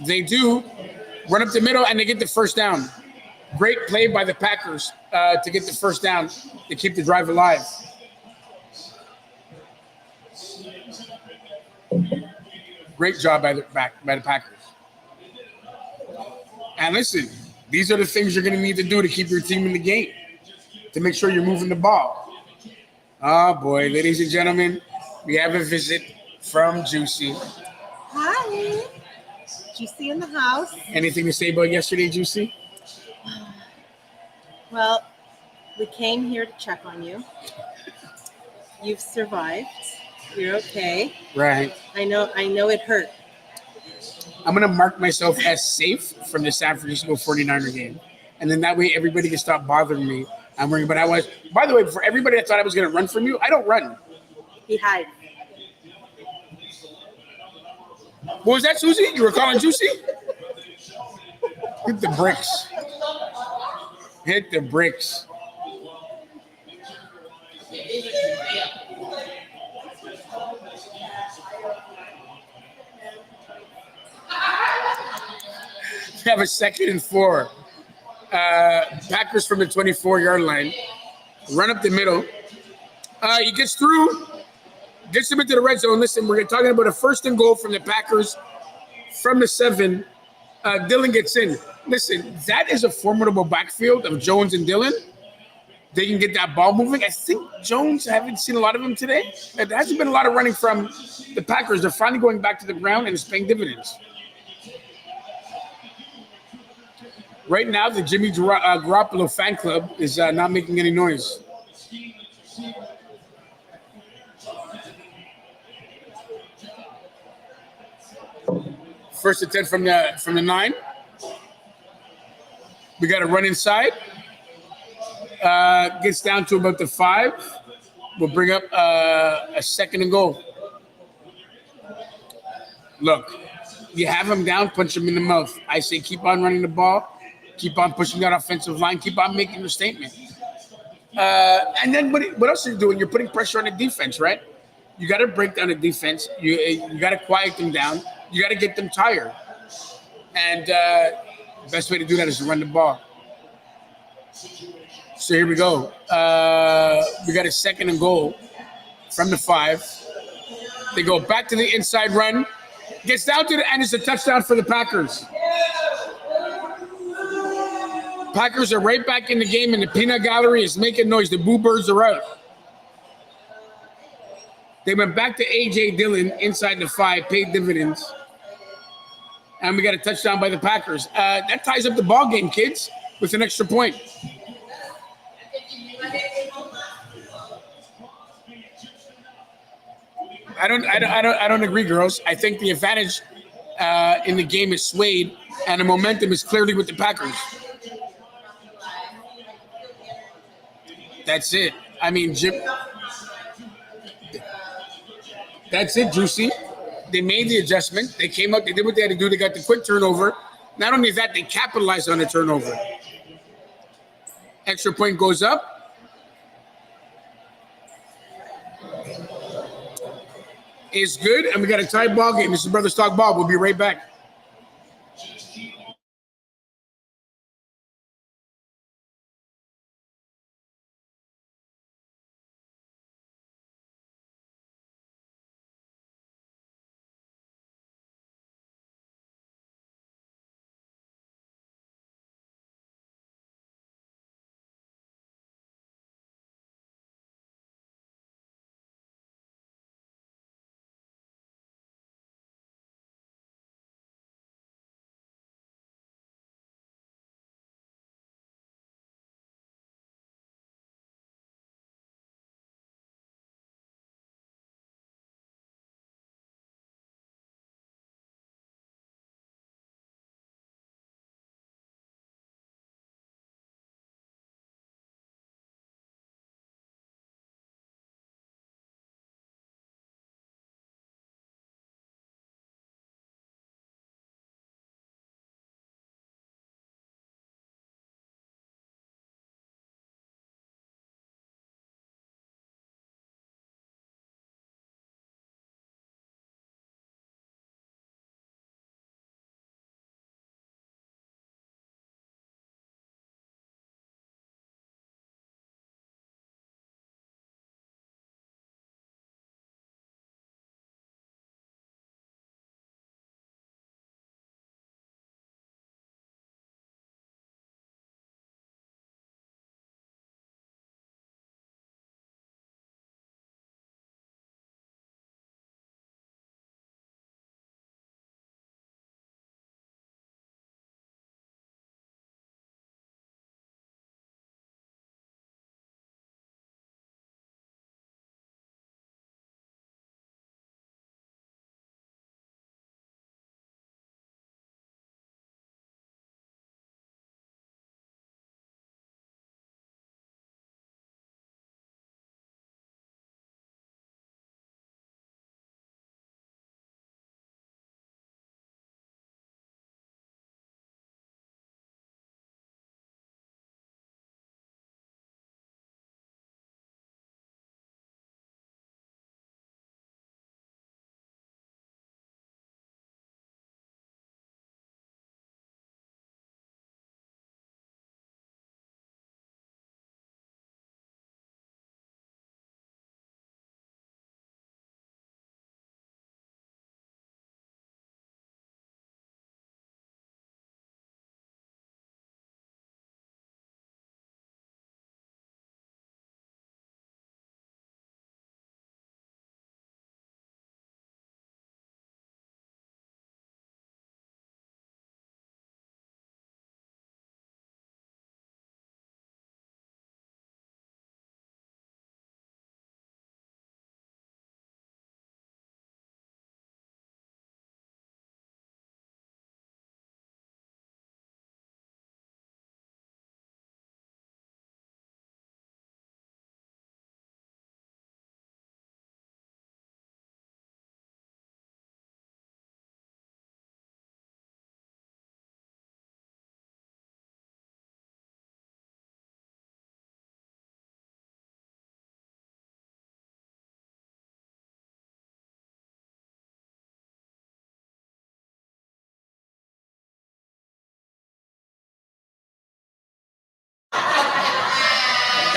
They do run up the middle, and they get the first down. Great play by the Packers to get the first down to keep the drive alive. Great job by the Packers. And listen, these are the things you're going to need to do to keep your team in the game, to make sure you're moving the ball. Oh, boy. Ladies and gentlemen, we have a visit from Juicy. Hi. Juicy in the house. Anything to say about yesterday, Juicy? Well, we came here to check on you. You've survived. You're okay. Right. I know it hurt. I'm going to mark myself as safe from the San Francisco 49er game. And then that way everybody can stop bothering me. I'm worrying, but I was, by the way, for everybody that thought I was going to run from you, I don't run. He hides. What was that, Susie? You were calling Juicy? Hit the bricks. Hit the bricks. We have a 2nd and 4. Packers from the 24-yard line. Run up the middle. He gets through. Gets him into the red zone. Listen, we're talking about a 1st and goal from the Packers from the 7. Dillon gets in. Listen, that is a formidable backfield of Jones and Dillon. They can get that ball moving. I think Jones, I haven't seen a lot of him today. There hasn't been a lot of running from the Packers. They're finally going back to the ground, and it's paying dividends. Right now, the Jimmy Garoppolo fan club is not making any noise. First and 10 from the 9. We got to run inside. Gets down to about the 5. We'll bring up a 2nd and goal. Look, you have him down, punch him in the mouth. I say keep on running the ball. Keep on pushing that offensive line. Keep on making your statement. And then what else are you doing? You're putting pressure on the defense, right? You got to break down the defense. You got to quiet them down. You got to get them tired. And the best way to do that is to run the ball. So here we go. We got a 2nd and goal from the 5. They go back to the inside run. Gets down to the end. It's a touchdown for the Packers. Packers are right back in the game, and the peanut gallery is making noise. The Boo Birds are out. They went back to A.J. Dillon inside the 5, paid dividends. And we got a touchdown by the Packers. That ties up the ball game, kids, with an extra point. I don't agree, girls. I think the advantage in the game is swayed, and the momentum is clearly with the Packers. That's it. I mean, Jim. That's it, Juicy. They made the adjustment. They came up. They did what they had to do. They got the quick turnover. Not only that, they capitalized on the turnover. Extra point goes up. It's good, and we got a tie ball game. This is Brothers Talk Ball. We'll be right back.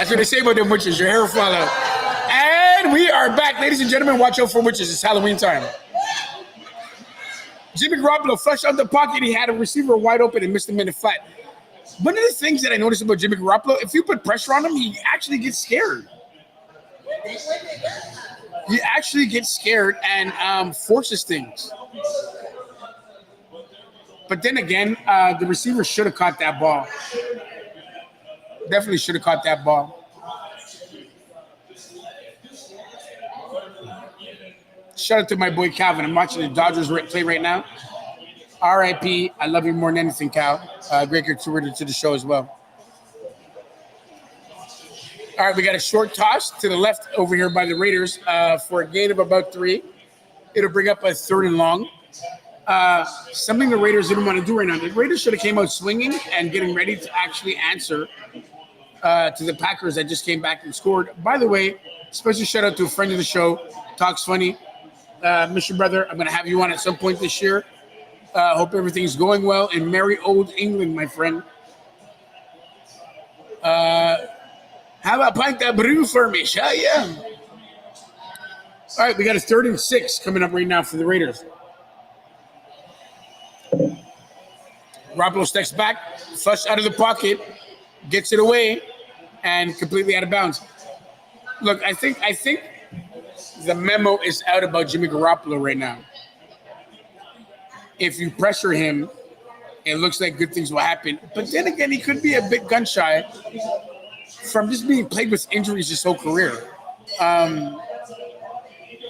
That's what they say about them witches. Your hair will fall out. And we are back. Ladies and gentlemen, watch out for witches. It's Halloween time. Jimmy Garoppolo flushed out the pocket. He had a receiver wide open and missed him in the flat. One of the things that I noticed about Jimmy Garoppolo, if you put pressure on him, he actually gets scared. He actually gets scared and forces things. But then again, the receiver should have caught that ball. Definitely should have caught that ball. Shout out to my boy Calvin. I'm watching the Dodgers play right now. RIP. I love you more than anything, Cal. Great contributor to the show as well. All right, we got a short toss to the left over here by the Raiders for a gain of about 3. It'll bring up a 3rd and long. Something the Raiders didn't want to do right now. The Raiders should have came out swinging and getting ready to actually answer to the Packers that just came back and scored. By the way, special shout out to a friend of the show, Talks Funny. Mr. Brother, I'm going to have you on at some point this year. Hope everything's going well in merry old England, my friend. Have a pint of brew for me, shall ya? All right, we got a 3rd and 6 coming up right now for the Raiders. Garoppolo steps back, flush out of the pocket, gets it away, and completely out of bounds. Look, I think the memo is out about Jimmy Garoppolo right now. If you pressure him, it looks like good things will happen. But then again, he could be a bit gun shy from just being plagued with injuries his whole career.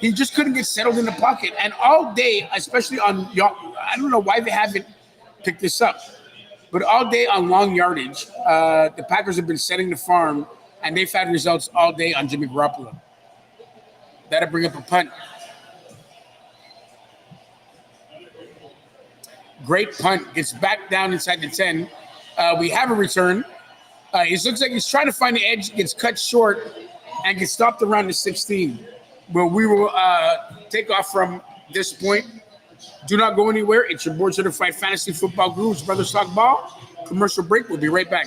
He just couldn't get settled in the pocket. And all day, especially on, I don't know why they haven't picked this up, but all day on long yardage, the Packers have been setting the farm, and they've had results all day on Jimmy Garoppolo. That'll bring up a punt. Great punt. Gets back down inside the 10. We have a return. It looks like he's trying to find the edge. Gets cut short and gets stopped around the 16. Where we will take off from this point. Do not go anywhere. It's your board certified fantasy football gurus, Brothers Talk Ball. Commercial break. We'll be right back.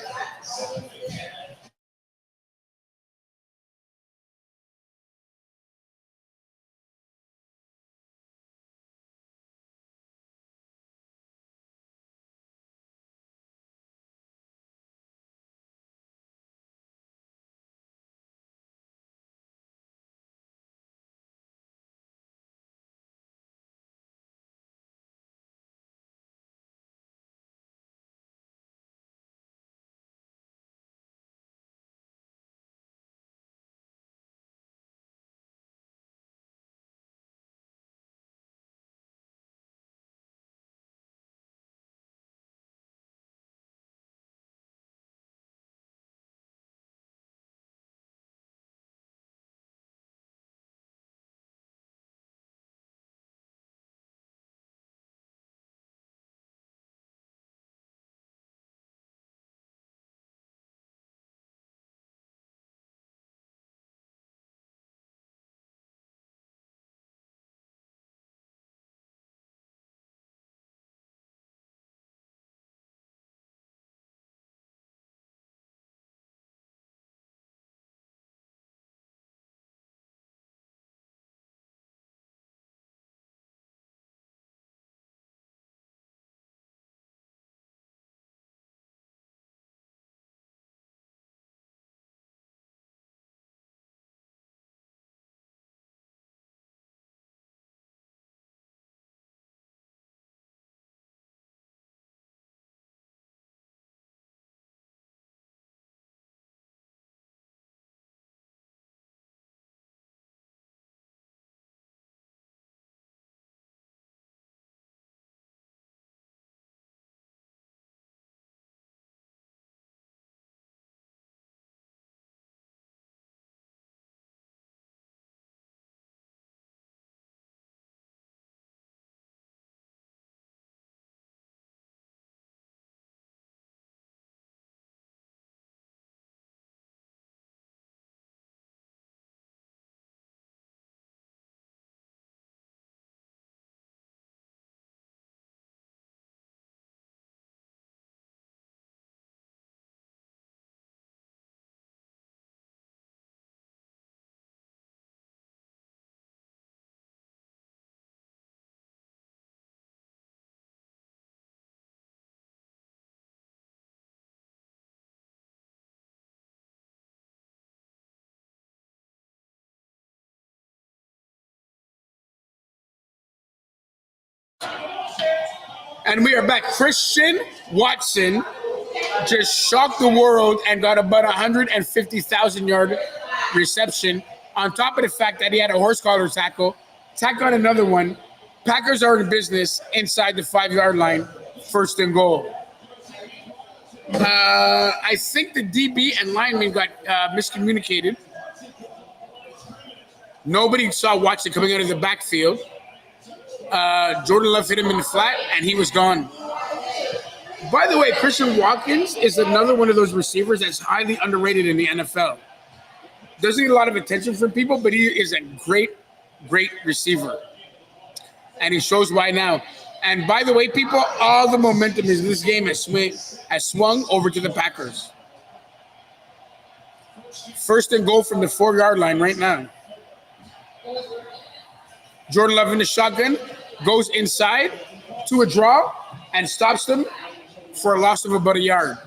And we are back. Christian Watson just shocked the world and got about 150,000 yard reception. On top of the fact that he had a horse collar tackle, tack on another one. Packers are in business inside the 5 yard line, first and goal. I think the DB and lineman got miscommunicated. Nobody saw Watson coming out of the backfield. Jordan Love hit him in the flat, and he was gone. By the way, Christian Watkins is another one of those receivers that's highly underrated in the NFL. Doesn't get a lot of attention from people, but he is a great, great receiver. And he shows why now. And by the way, people, all the momentum in this game has swung over to the Packers. First and goal from the 4 yard line right now. Jordan Love in the shotgun, goes inside to a draw and stops them for a loss of about a yard.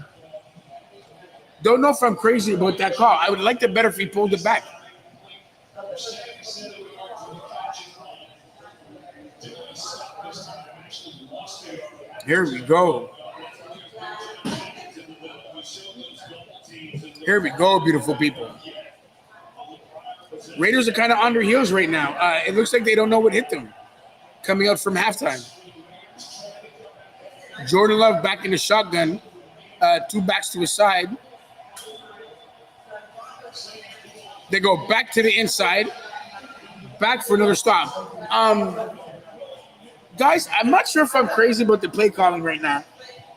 Don't know if I'm crazy about that call. I would like it better if he pulled it back. Here we go. Here we go, beautiful people. Raiders are kind of on their heels right now. It looks like they don't know what hit them coming out from halftime. Jordan Love back in the shotgun. 2 backs to his side. They go back to the inside. Back for another stop. Guys, I'm not sure if I'm crazy about the play calling right now.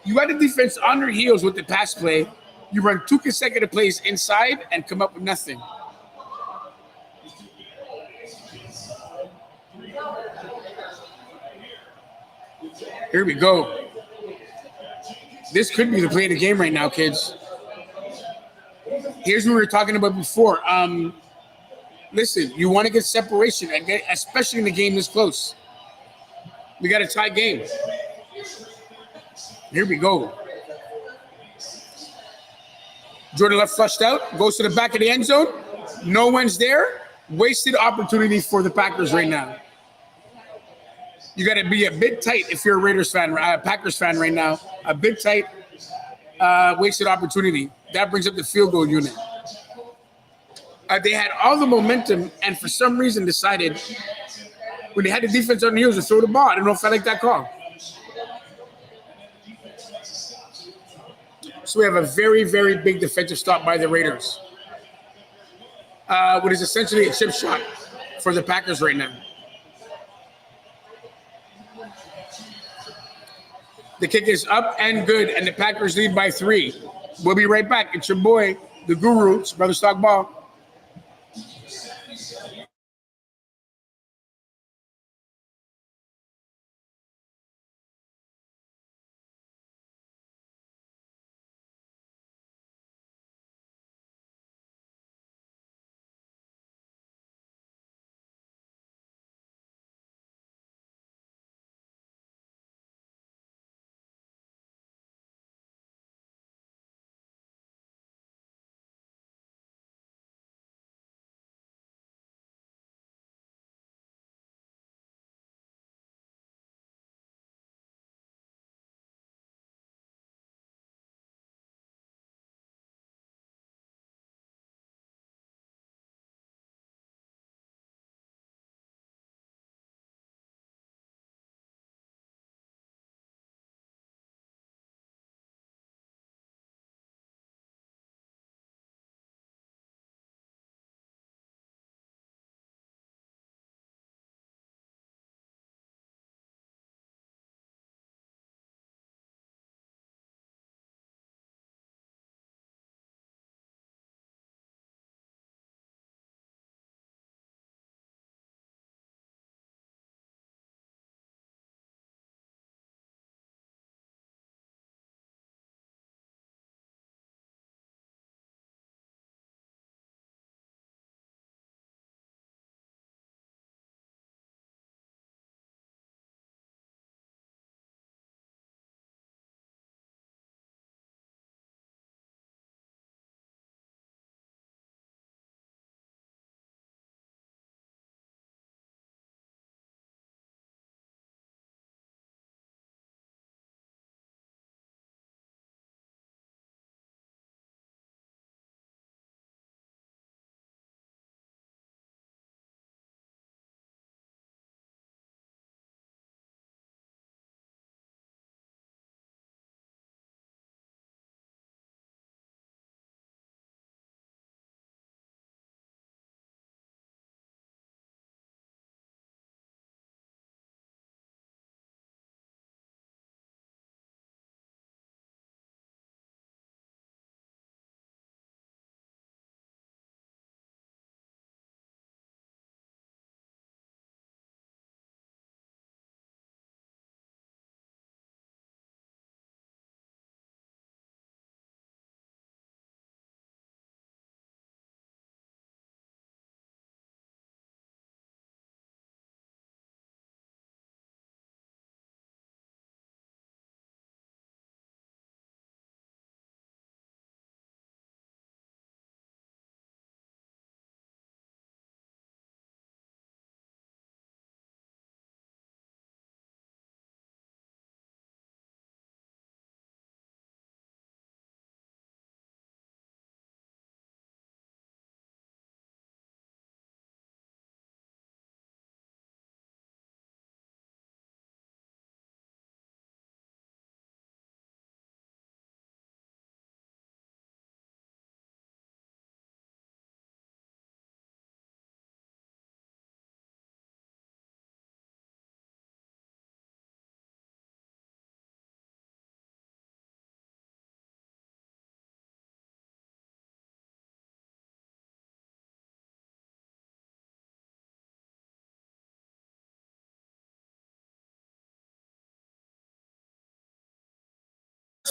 You got the defense on their heels with the pass play. You run 2 consecutive plays inside and come up with nothing. Here we go. This could be the play of the game right now, kids. Here's what we were talking about before. Listen, you want to get separation, especially in the game this close. We got a tie game. Here we go. Jordan Love flushed out, goes to the back of the end zone. No one's there. Wasted opportunity for the Packers right now. You got to be a bit tight if you're a Raiders fan, Packers fan right now. A bit tight, wasted opportunity. That brings up the field goal unit. They had all the momentum and for some reason decided when they had the defense on the heels to throw the ball. I don't know if I like that call. So we have a very, very big defensive stop by the Raiders. What is essentially a chip shot for the Packers right now. The kick is up and good, and the Packers lead by 3. We'll be right back. It's your boy, the Guru, it's Brother Stock Ball.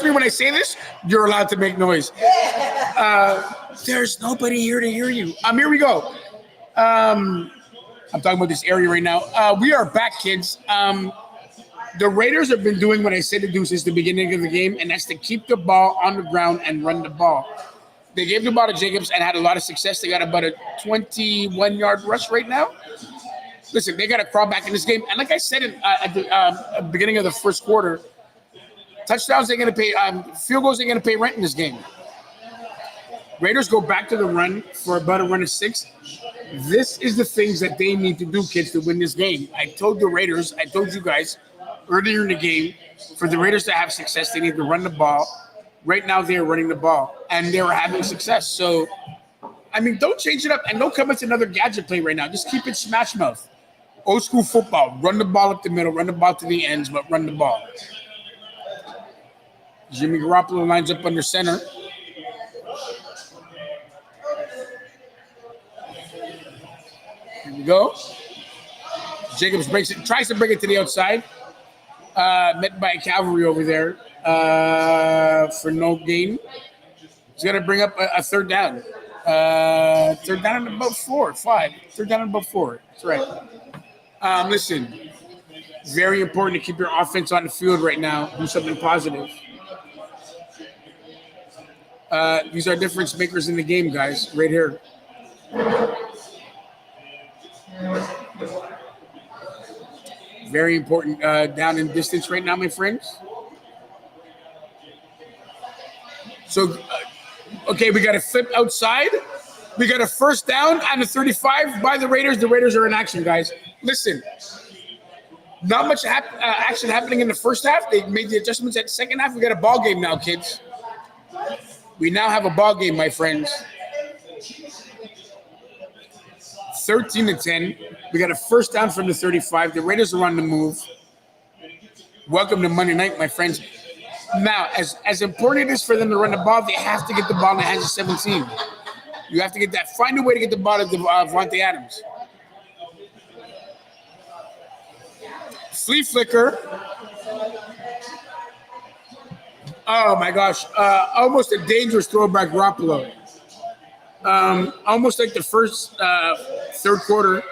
me when I say this, you're allowed to make noise. There's nobody here to hear you. Here we go. I'm talking about this area right now. We are back, kids. The Raiders have been doing what I said to do since the beginning of the game, and that's to keep the ball on the ground and run the ball. They gave the ball to Jacobs and had a lot of success. They got about a 21-yard rush right now. Listen, they got to crawl back in this game. And like I said at the beginning of the first quarter, touchdowns ain't going to pay, field goals ain't going to pay rent in this game. Raiders go back to the run for about a run of 6. This is the things that they need to do, kids, to win this game. I told you guys earlier in the game, for the Raiders to have success, they need to run the ball. Right now, they're running the ball, and they're having success. So, don't change it up, and don't come with another gadget play right now. Just keep it smash mouth. Old school football. Run the ball up the middle, run the ball to the ends, but run the ball. Jimmy Garoppolo lines up under center. Here we go. Jacobs tries to bring it to the outside. Met by Cavalry over there for no gain. He's going to bring up a third down. Third down and about 5. Third down and about 4. That's right. Listen, very important to keep your offense on the field right now. Do something positive. These are difference makers in the game, guys, right here. Very important down in distance right now, my friends. So, okay, we got a flip outside. We got a first down on the 35 by the Raiders. The Raiders are in action, guys. Listen, not much action happening in the first half. They made the adjustments at the second half. We got a ball game now, kids. We now have a ball game, my friends. 13-10. We got a first down from the 35. The Raiders are on the move. Welcome to Monday night, my friends. Now, as important it is for them to run the ball, they have to get the ball in the hands of 17. You have to get that. Find a way to get the ball to Davante Adams. Flea flicker. Oh, my gosh. Almost a dangerous throw by Garoppolo. Almost like the first third quarter,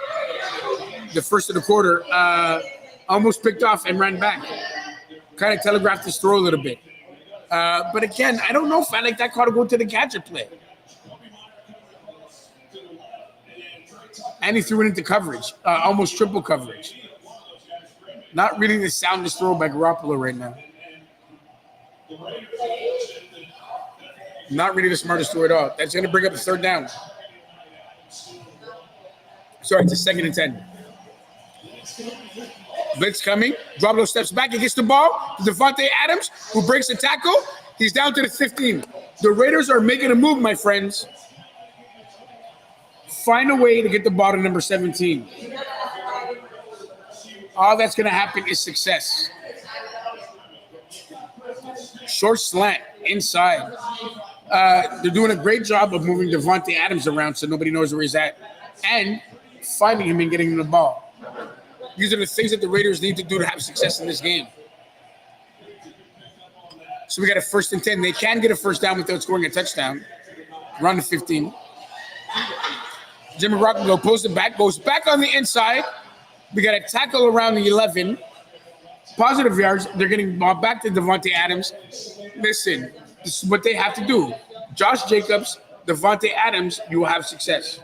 the first of the quarter, almost picked off and ran back. Kind of telegraphed his throw a little bit. But again, I don't know if I like that call to go to the gadget play. And he threw it into coverage, almost triple coverage. Not really the soundest throw by Garoppolo right now. Not really the smartest throw at all. That's going to bring up the third down. Sorry, it's a 2nd and 10. Blitz coming. Garoppolo steps back and gets the ball to Davante Adams, who breaks the tackle. He's down to the 15. The Raiders are making a move, my friends. Find a way to get the ball to number 17. All that's going to happen is success. Short slant inside. They're doing a great job of moving Davante Adams around so nobody knows where he's at and finding him and getting him the ball. These are the things that the Raiders need to do to have success in this game. So we got a 1st and 10. They can get a first down without scoring a touchdown. Around the 15. Jimmy Garoppolo pulls it back, goes back on the inside. We got a tackle around the 11. Positive yards. They're getting ball back to Davante Adams. Listen, this is what they have to do. Josh Jacobs, Davante Adams, you will have success.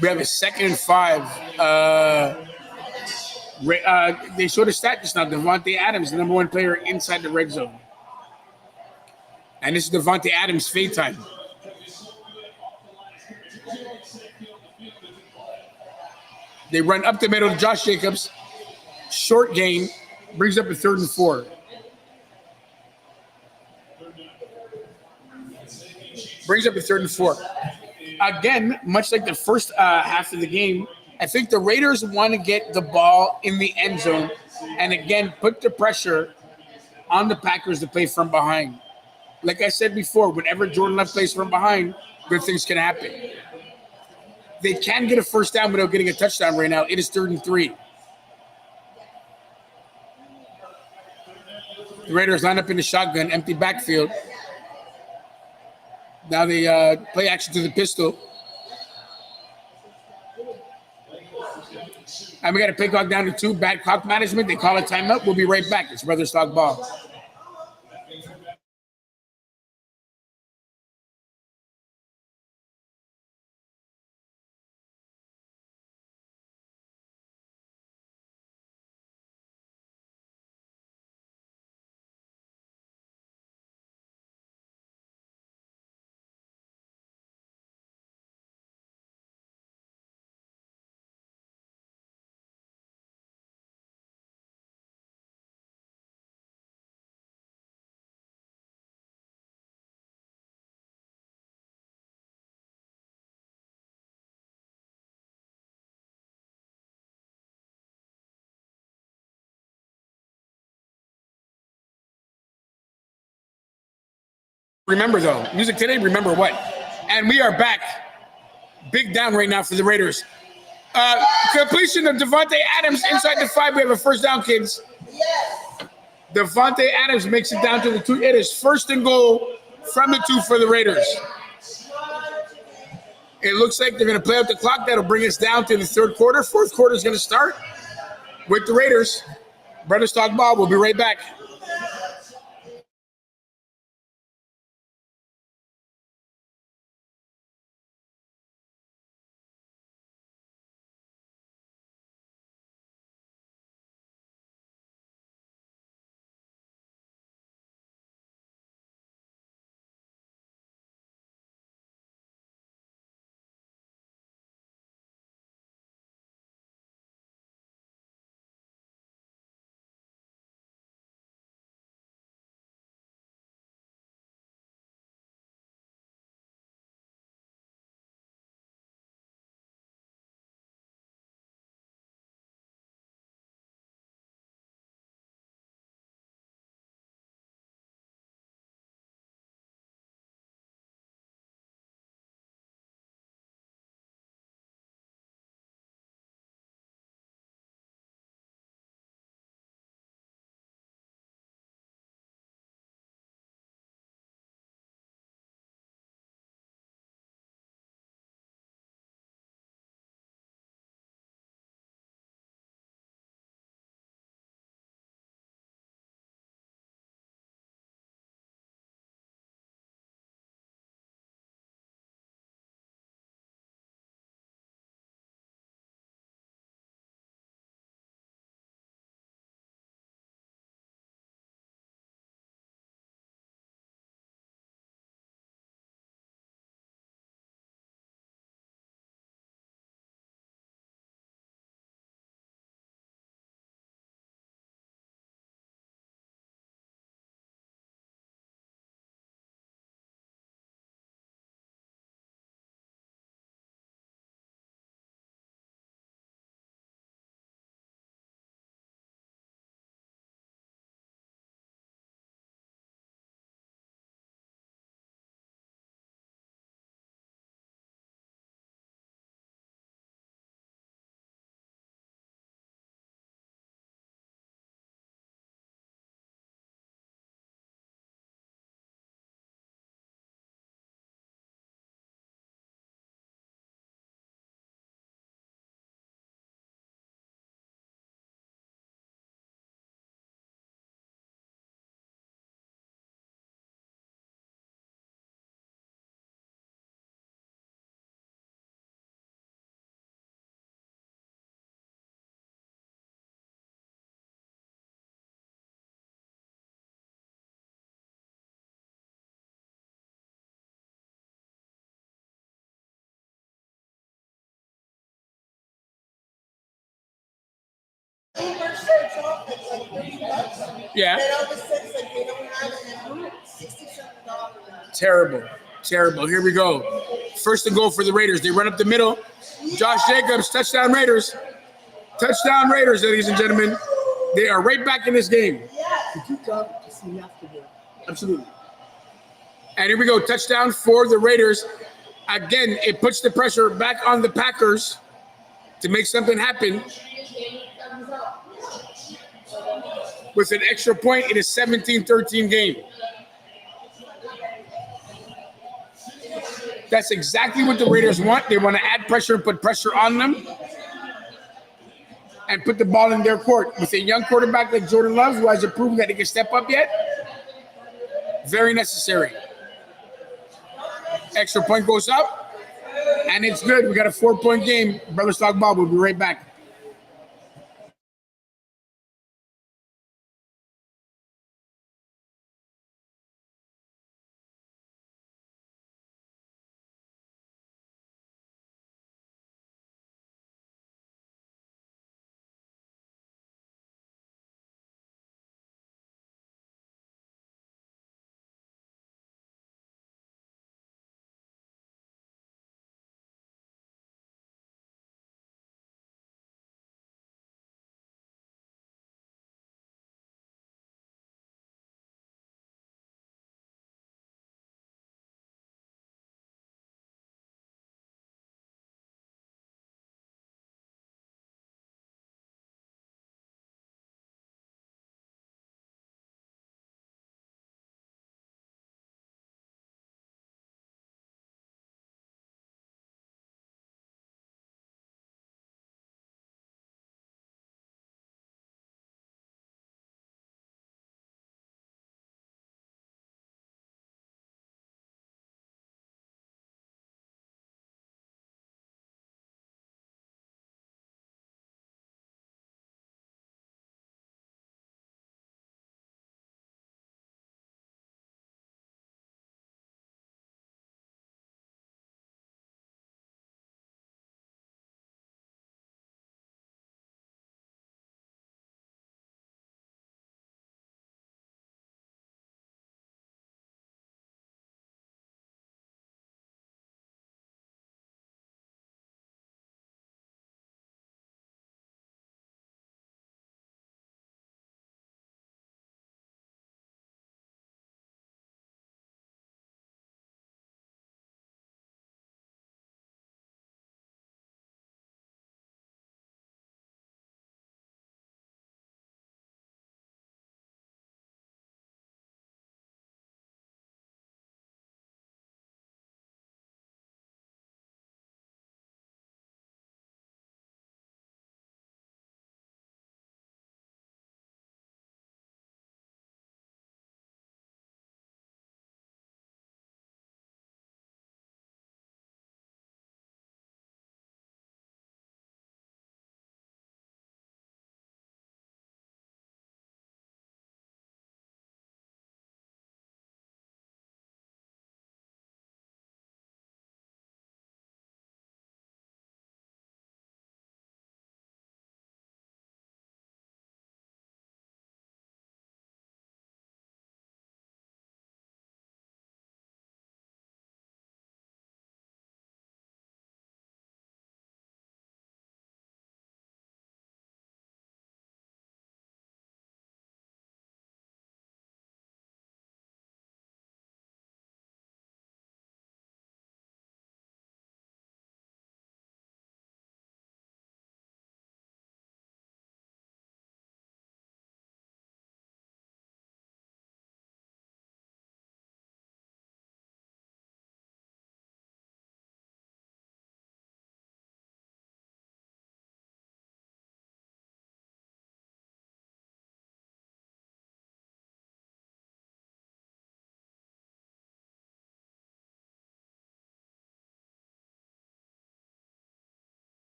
We have a 2nd and 5. They showed a stat just now. Davante Adams, the number 1 player inside the red zone. And this is Davante Adams' fade time. They run up the middle to Josh Jacobs. Short gain. Brings up a 3rd and 4. Brings up a 3rd and 4. Again, much like the first half of the game, I think the Raiders want to get the ball in the end zone and, again, put the pressure on the Packers to play from behind. Like I said before, whenever Jordan Love plays from behind, good things can happen. They can get a first down without getting a touchdown right now. It is 3rd and 3. The Raiders line up in the shotgun, empty backfield. Now they play action to the pistol. And we got to play clock down to 2. Bad clock management. They call a timeout. We'll be right back. It's Brothers Talk Ball. Remember, though, music today, remember what? And we are back. Big down right now for the Raiders. Completion of Devontae Adams inside the 5. We have a first down, kids. Devontae Adams makes it down to the 2. It is 1st and goal from the 2 for the Raiders. It looks like they're going to play out the clock. That'll bring us down to the 3rd quarter. 4th quarter is going to start with the Raiders. Brothers Talk Ball. We'll be right back. Yeah. Terrible. Terrible. Here we go. 1st and goal for the Raiders. They run up the middle. Josh Jacobs, touchdown Raiders. Touchdown Raiders, ladies and gentlemen. They are right back in this game. Absolutely. And here we go. Touchdown for the Raiders. Again, it puts the pressure back on the Packers to make something happen. With an extra point in a 17-13 game. That's exactly what the Raiders want. They want to add pressure and put pressure on them and put the ball in their court. With a young quarterback like Jordan Love, who hasn't proven that he can step up yet, very necessary. Extra point goes up, and it's good. We got a 4-point game. Brothers Talk Ball. We'll be right back.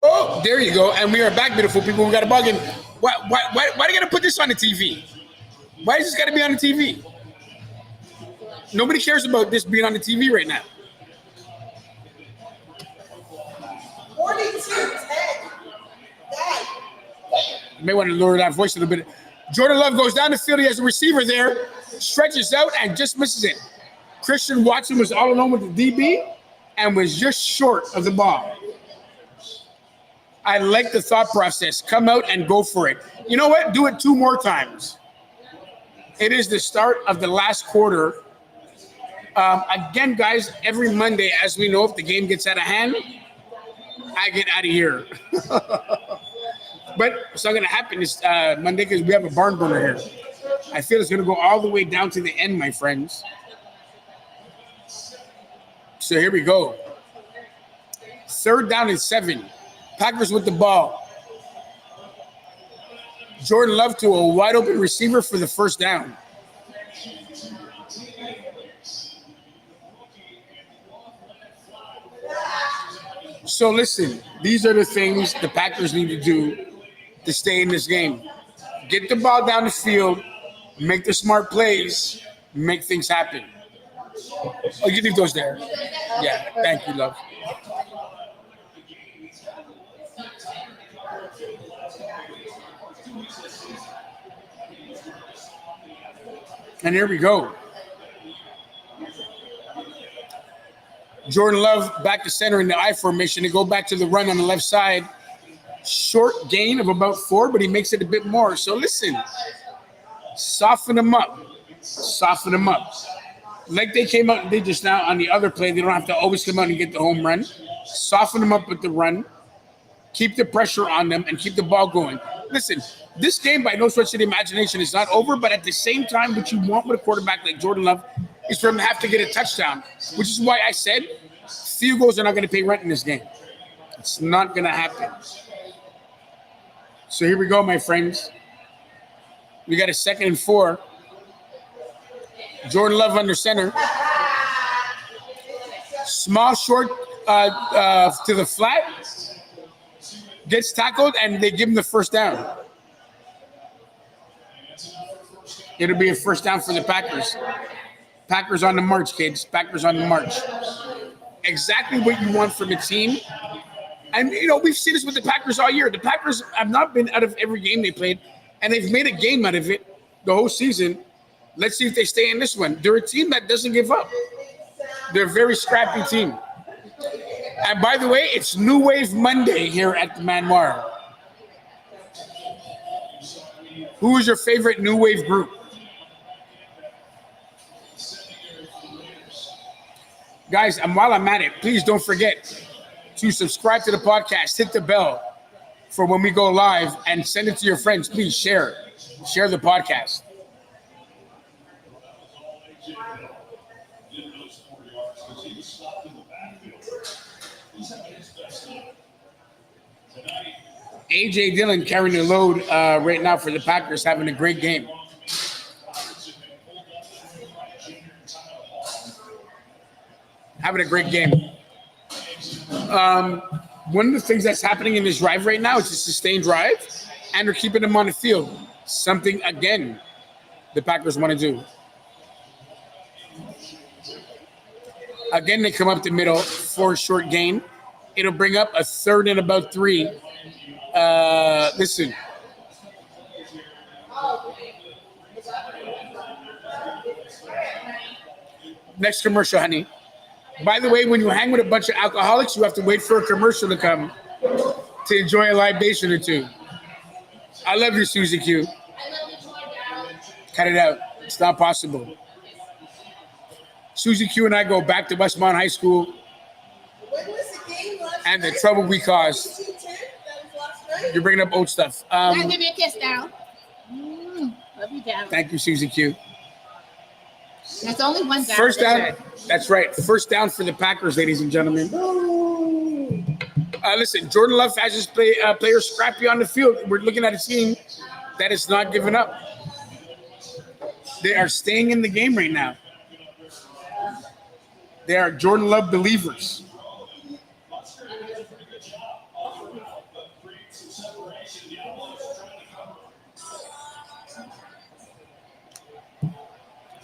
Oh, there you go. And we are back, beautiful people. We got a bug in. Why do you got to put this on the TV? Why is this got to be on the TV? Nobody cares about this being on the TV right now. 42-10. You may want to lower that voice a little bit. Jordan Love goes down the field. He has a receiver there, stretches out and just misses it. Christian Watson was all alone with the DB and was just short of the ball. I like the thought process. Come out and go for it. You know what? Do it 2 more times. It is the start of the last quarter. Again, guys, every Monday, as we know, if the game gets out of hand, I get out of here. But it's not going to happen this Monday because we have a barn burner here. I feel it's going to go all the way down to the end, my friends. So here we go. 3rd down and 7. Packers with the ball. Jordan Love to a wide open receiver for the first down. So listen, these are the things the Packers need to do to stay in this game. Get the ball down the field, make the smart plays, make things happen. Oh, you leave those there. Yeah, thank you, love. And here we go. Jordan Love back to center in the I formation to go back to the run on the left side. Short gain of about 4, but he makes it a bit more. So listen, soften him up. Soften him up. Like they came out and did just now on the other play, they don't have to always come out and get the home run. Soften them up with the run. Keep the pressure on them and keep the ball going. Listen, this game by no stretch of the imagination is not over, but at the same time, what you want with a quarterback like Jordan Love is for him to have to get a touchdown, which is why I said field goals are not going to pay rent in this game. It's not going to happen. So here we go, my friends. We got a 2nd and 4. Jordan Love under center. Small, short to the flat. Gets tackled, and they give him the first down. It'll be a first down for the Packers. Packers on the march, kids. Packers on the march. Exactly what you want from a team. And, you know, we've seen this with the Packers all year. The Packers have not been out of every game they played, and they've made a game out of it the whole season. Let's see if they stay in this one. They're a team that doesn't give up. They're a very scrappy team. And by the way, it's New Wave Monday here at the Manoir. Who is your favorite New Wave group? Guys, and while I'm at it, please don't forget to subscribe to the podcast, hit the bell for when we go live, and send it to your friends. Please share the podcast. A.J. Dillon carrying the load right now for the Packers, having a great game. Having a great game. One of the things that's happening in this drive right now is a sustained drive, and they're keeping them on the field. Something, again, the Packers want to do. Again, they come up the middle for a short gain. It'll bring up a 3rd and about 3. Listen. Next commercial, honey. By the way, when you hang with a bunch of alcoholics, you have to wait for a commercial to come to enjoy a libation or 2. I love you, Susie Q. Cut it out. It's not possible. Susie Q and I go back to Westmont High School and the trouble we caused. You're bringing up old stuff. Give me a kiss now. Love you, Dad. Thank you, Susie Q. That's only one down. First down. That's right. First down for the Packers, ladies and gentlemen. Listen, Jordan Love has his players scrappy on the field. We're looking at a team that is not giving up. They are staying in the game right now. They are Jordan Love believers.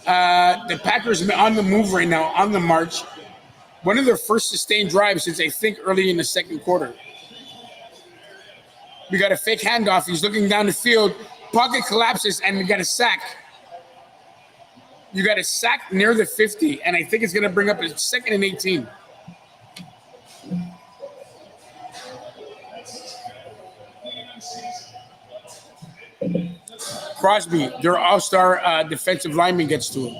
The Packers are on the move right now, on the march. One of their first sustained drives since I think early in the second quarter. We got a fake handoff. He's looking down the field. Pocket collapses, and we got a sack. You got a sack near the 50, and I think it's going to bring up a 2nd and 18. Crosby, their all-star defensive lineman, gets to him.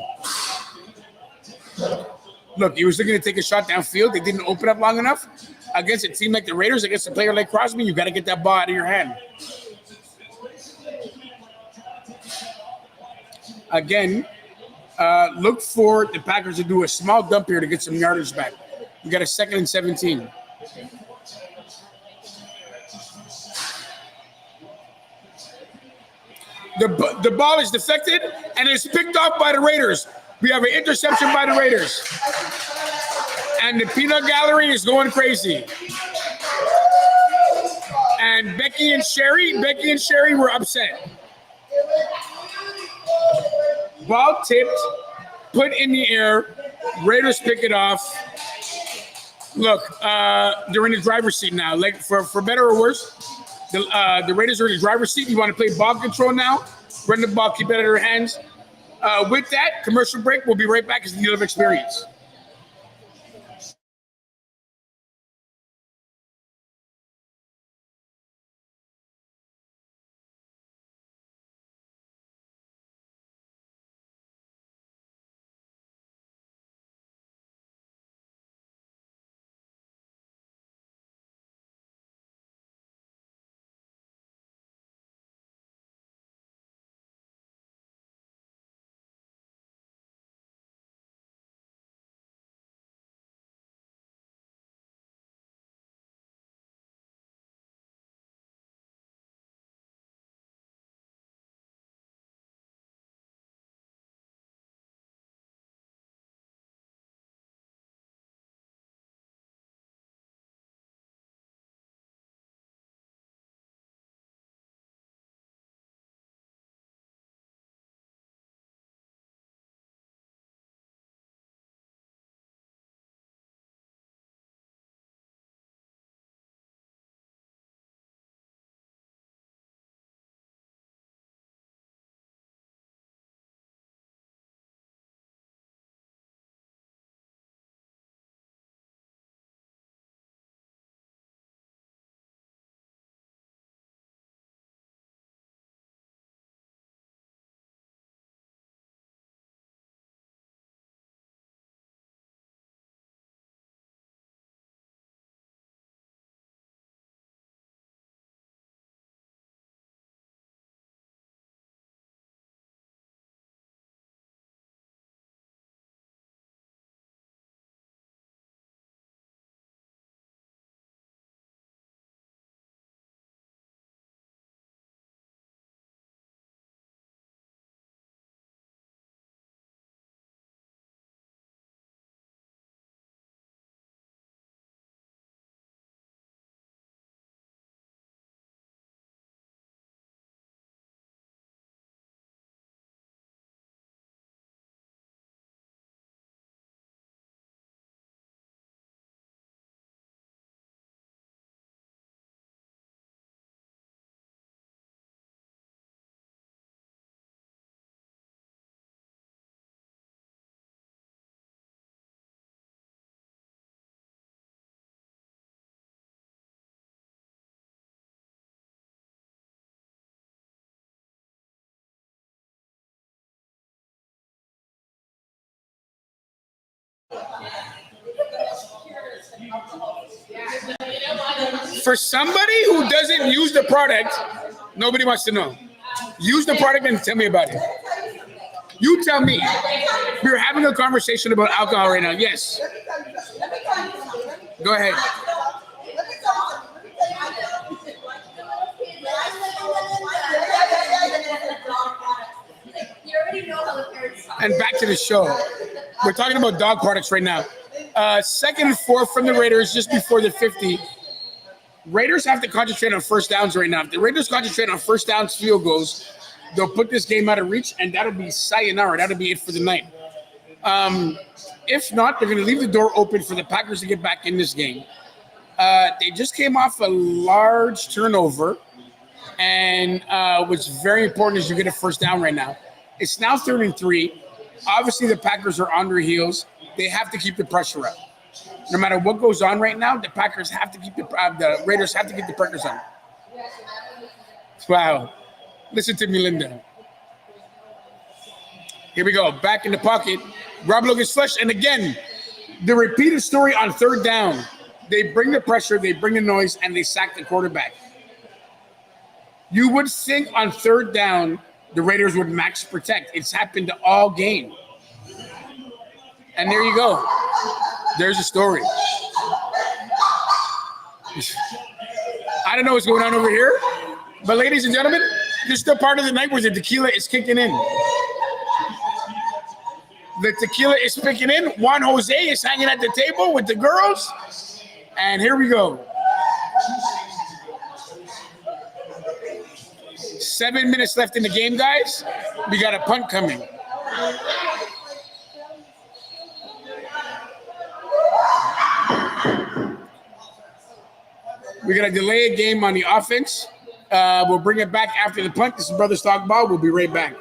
Look, he was looking to take a shot downfield. They didn't open up long enough. Against a team like the Raiders, against a player like Crosby, you got to get that ball out of your hand. Again, look for the Packers to do a small dump here to get some yardage back. We got a 2nd and 17. The ball is deflected and it's picked off by the Raiders. We have an interception by the Raiders. And the peanut gallery is going crazy. And Becky and Sherry were upset. Ball tipped, put in the air. Raiders pick it off. Look, they're in the driver's seat now. Like for better or worse, the Raiders are in the driver's seat. You want to play ball control now? Run the ball, keep it out of their hands. With that, commercial break. We'll be right back as the deal of experience. For somebody who doesn't use the product, nobody wants to know. Use the product and tell me about it. You tell me. We're having a conversation about alcohol right now. Yes. Go ahead. And back to the show. We're talking about dog products right now. 2nd and 4 from the Raiders just before the 50. Raiders have to concentrate on first downs right now. If the Raiders concentrate on first downs, field goals, they'll put this game out of reach, and that'll be sayonara. That'll be it for the night. If not, they're going to leave the door open for the Packers to get back in this game. They just came off a large turnover. And what's very important is you get a first down right now. It's now 3rd and 3. Obviously, the Packers are on their heels. They have to keep the pressure up. No matter what goes on right now, the Packers have to keep the Raiders have to keep the Packers on. Wow. Listen to me, Linda. Here we go. Back in the pocket. Garoppolo gets flushed. And again, the repeated story on 3rd down. They bring the pressure, they bring the noise, and they sack the quarterback. You would think on 3rd down, the Raiders would max protect. It's happened all game. And there you go. There's a story. I don't know what's going on over here, but ladies and gentlemen, this is the part of the night where the tequila is kicking in. The tequila is kicking in. Juan Jose is hanging at the table with the girls. And here we go. 7 minutes left in the game, guys. We got a punt coming. We're going to delay a game on the offense. We'll bring it back after the punt. This is Brothers Talk Ball. We'll be right back.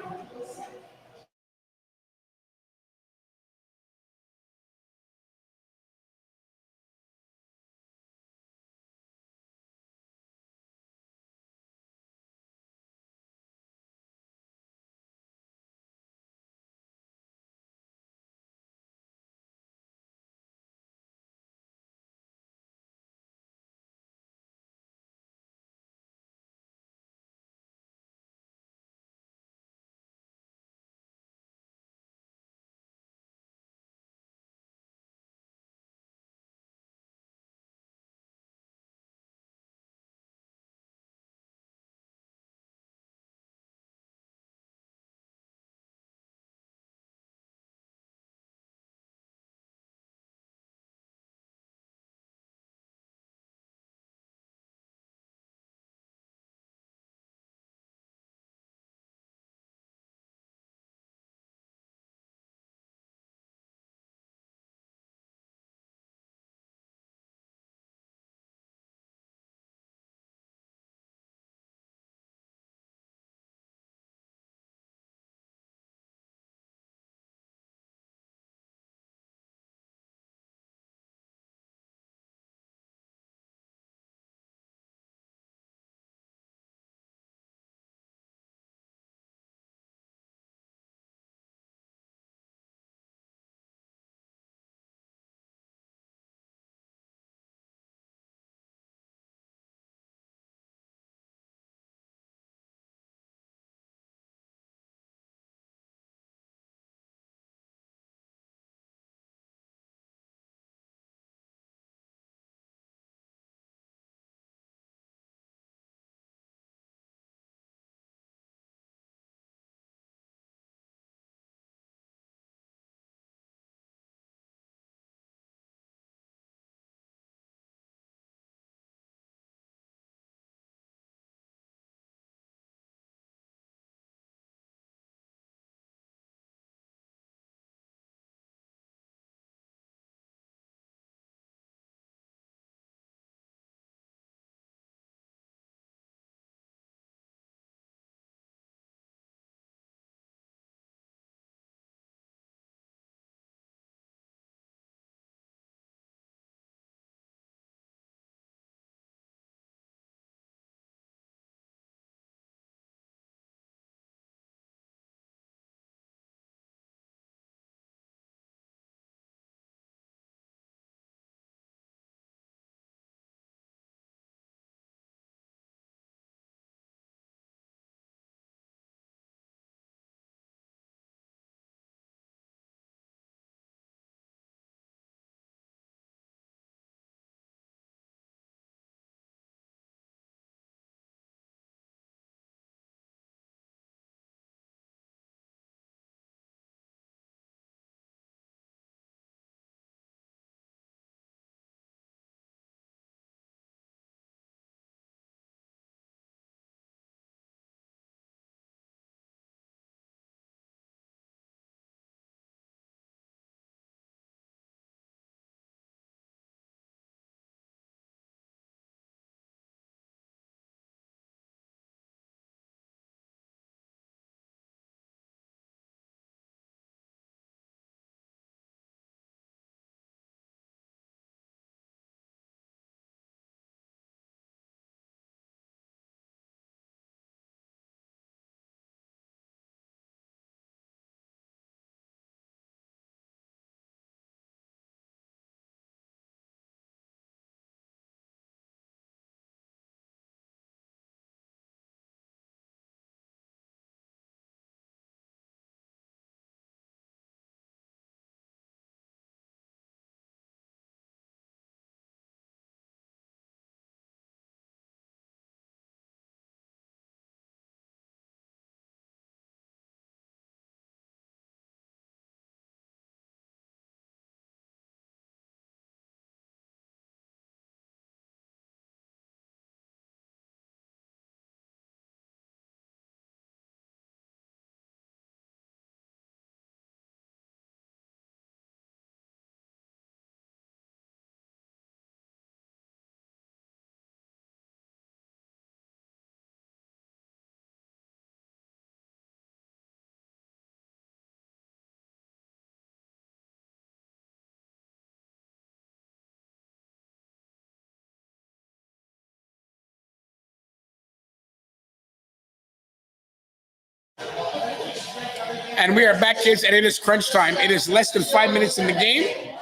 And we are back, kids, and it is crunch time. It is less than 5 minutes in the game.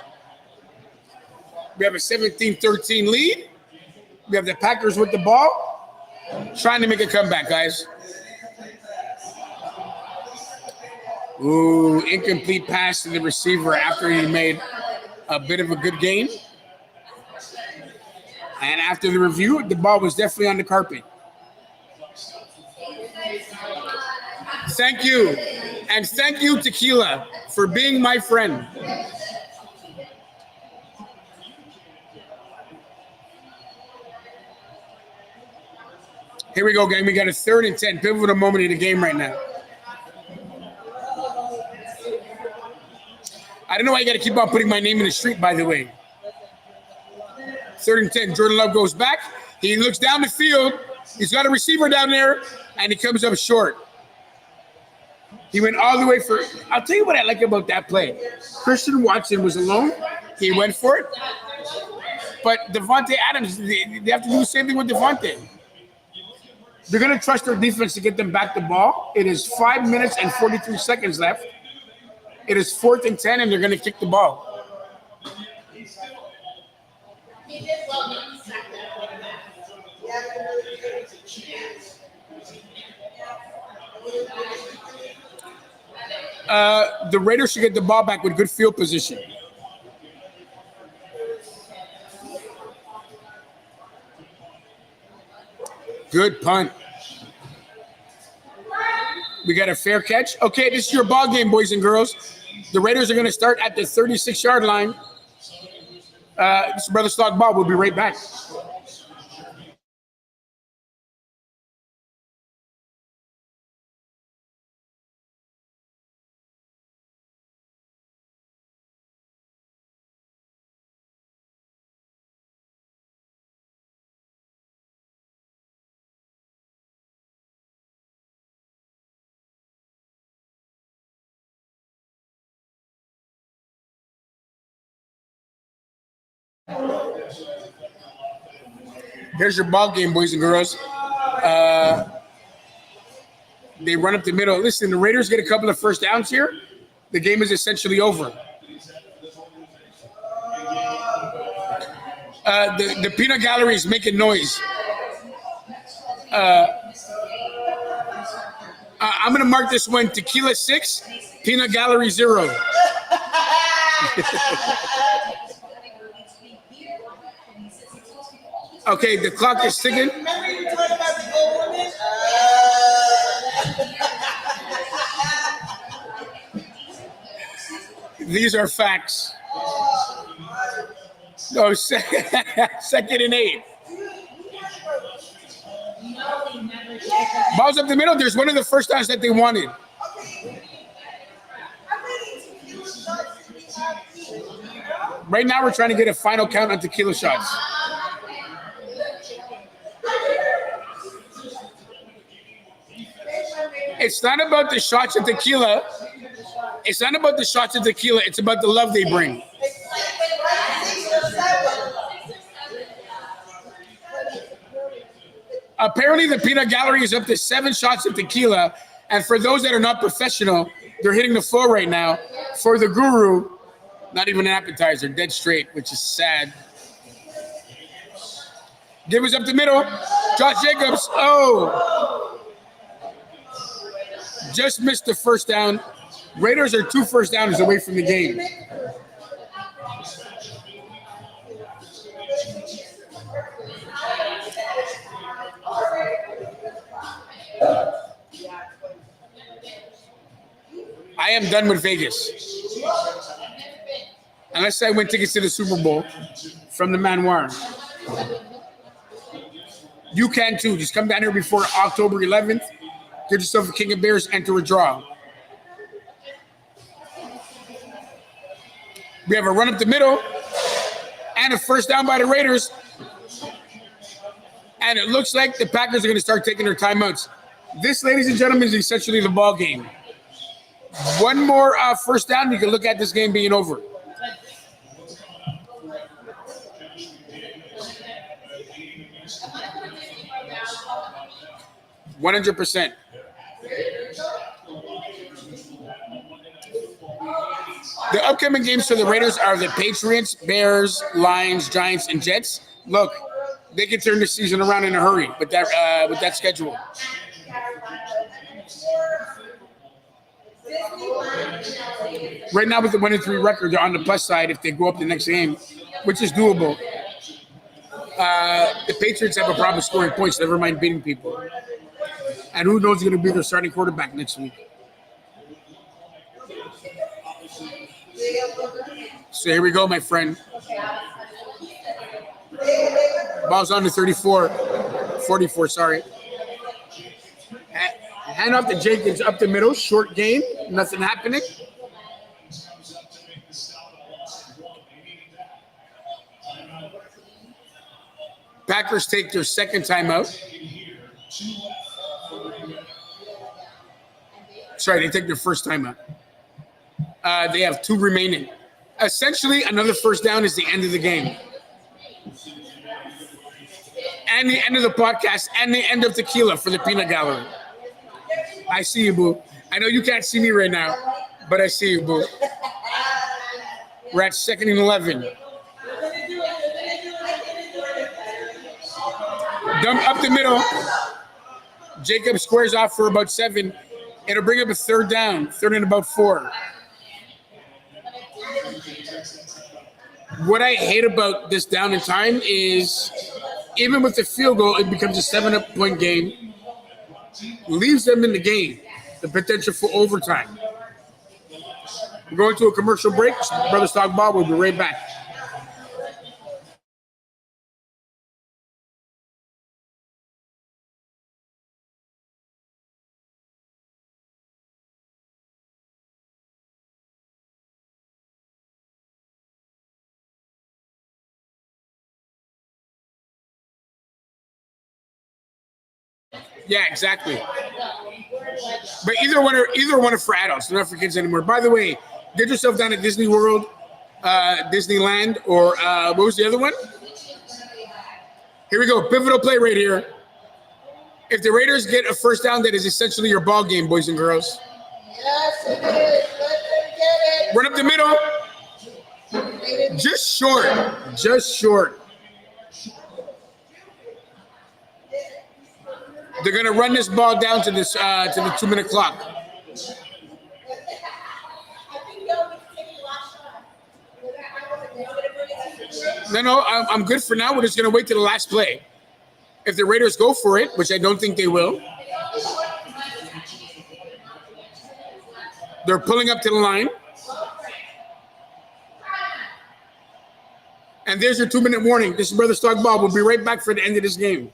We have a 17-13 lead. We have the Packers with the ball, trying to make a comeback, guys. Ooh, incomplete pass to the receiver after he made a bit of a good game. And after the review, the ball was definitely on the carpet. Thank you. And thank you, Tequila, for being my friend. Here we go, gang. We got a 3rd and 10. Pivotal moment in the game right now. I don't know why you got to keep on putting my name in the street, by the way. 3rd and 10. Jordan Love goes back. He looks down the field. He's got a receiver down there, and he comes up short. He went all the way for – I'll tell you what I like about that play. Christian Watson was alone. He went for it. But Devontae Adams, they have to do the same thing with Devontae. They're going to trust their defense to get them back the ball. It is 5 minutes and 43 seconds left. It is 4th and 10, and they're going to kick the ball. The Raiders should get the ball back with good field position. Good punt. We got a fair catch. Okay, this is your ball game, boys and girls. The Raiders are going to start at the 36-yard line. This is Brother Stock Bob. We'll be right back. Here's your ball game, boys and girls. They run up the middle. Listen, the Raiders get a couple of first downs here. The game is essentially over. The peanut gallery is making noise. I'm going to mark this one Tequila 6, Peanut Gallery 0. Okay, the clock is ticking. Remember you were talking about the old woman? These are facts. No, 2nd and 8. Balls up the middle. There's one of the first downs that they wanted. Right now, we're trying to get a final count on tequila shots. It's not about the shots of tequila. It's not about the shots of tequila. It's about the love they bring. Apparently, the peanut gallery is up to 7 shots of tequila. And for those that are not professional, they're hitting the floor right now. For the guru, not even an appetizer, dead straight, which is sad. Give us up the middle. Josh Jacobs. Oh. Just missed the first down. Raiders are 2 first downs away from the game. I am done with Vegas. Unless I win tickets to the Super Bowl from the Manoir. You can too. Just come down here before October 11th. Get yourself a King of Bears, enter a draw. We have a run up the middle and a first down by the Raiders. And it looks like the Packers are going to start taking their timeouts. This, ladies and gentlemen, is essentially the ball game. One more first down, you can look at this game being over. $100%. The upcoming games for the Raiders are the Patriots, Bears, Lions, Giants, and Jets. Look, they can turn the season around in a hurry with that schedule. Right now, with the 1-3 record, they're on the plus side if they go up the next game, which is doable. The Patriots have a problem scoring points, never mind beating people. And who knows who's going to be their starting quarterback next week. So here we go, my friend. Ball's on to 44, sorry. Hand off to Jenkins up the middle, short game, nothing happening. Packers take their second timeout. Sorry, they take their first timeout. They have 2 remaining. Essentially, another first down is the end of the game. And the end of the podcast, and the end of tequila for the peanut gallery. I see you, boo. I know you can't see me right now, but I see you, boo. We're at 2nd and 11. Dump up the middle. Jacob squares off for about 7. It'll bring up a third down, 3rd and about 4. What I hate about this down in time is even with the field goal, it becomes a 7-point game. Leaves them in the game, the potential for overtime. We're going to a commercial break. Brothers Talk Ball. We'll be right back. Yeah, exactly. But either one are for adults, they're not for kids anymore. By the way, get yourself down at Disney World, Disneyland, or what was the other one? Here we go, pivotal play right here. If the Raiders get a first down, that is essentially your ball game, boys and girls. Yes, it is. Let them get it. Run up the middle. Just short. Just short. They're going to run this ball down to this to the 2-minute clock. No, I'm good for now. We're just going to wait to the last play. If the Raiders go for it, which I don't think they will, they're pulling up to the line. And there's your 2-minute warning. This is Brothers Talk Ball. We'll be right back for the end of this game.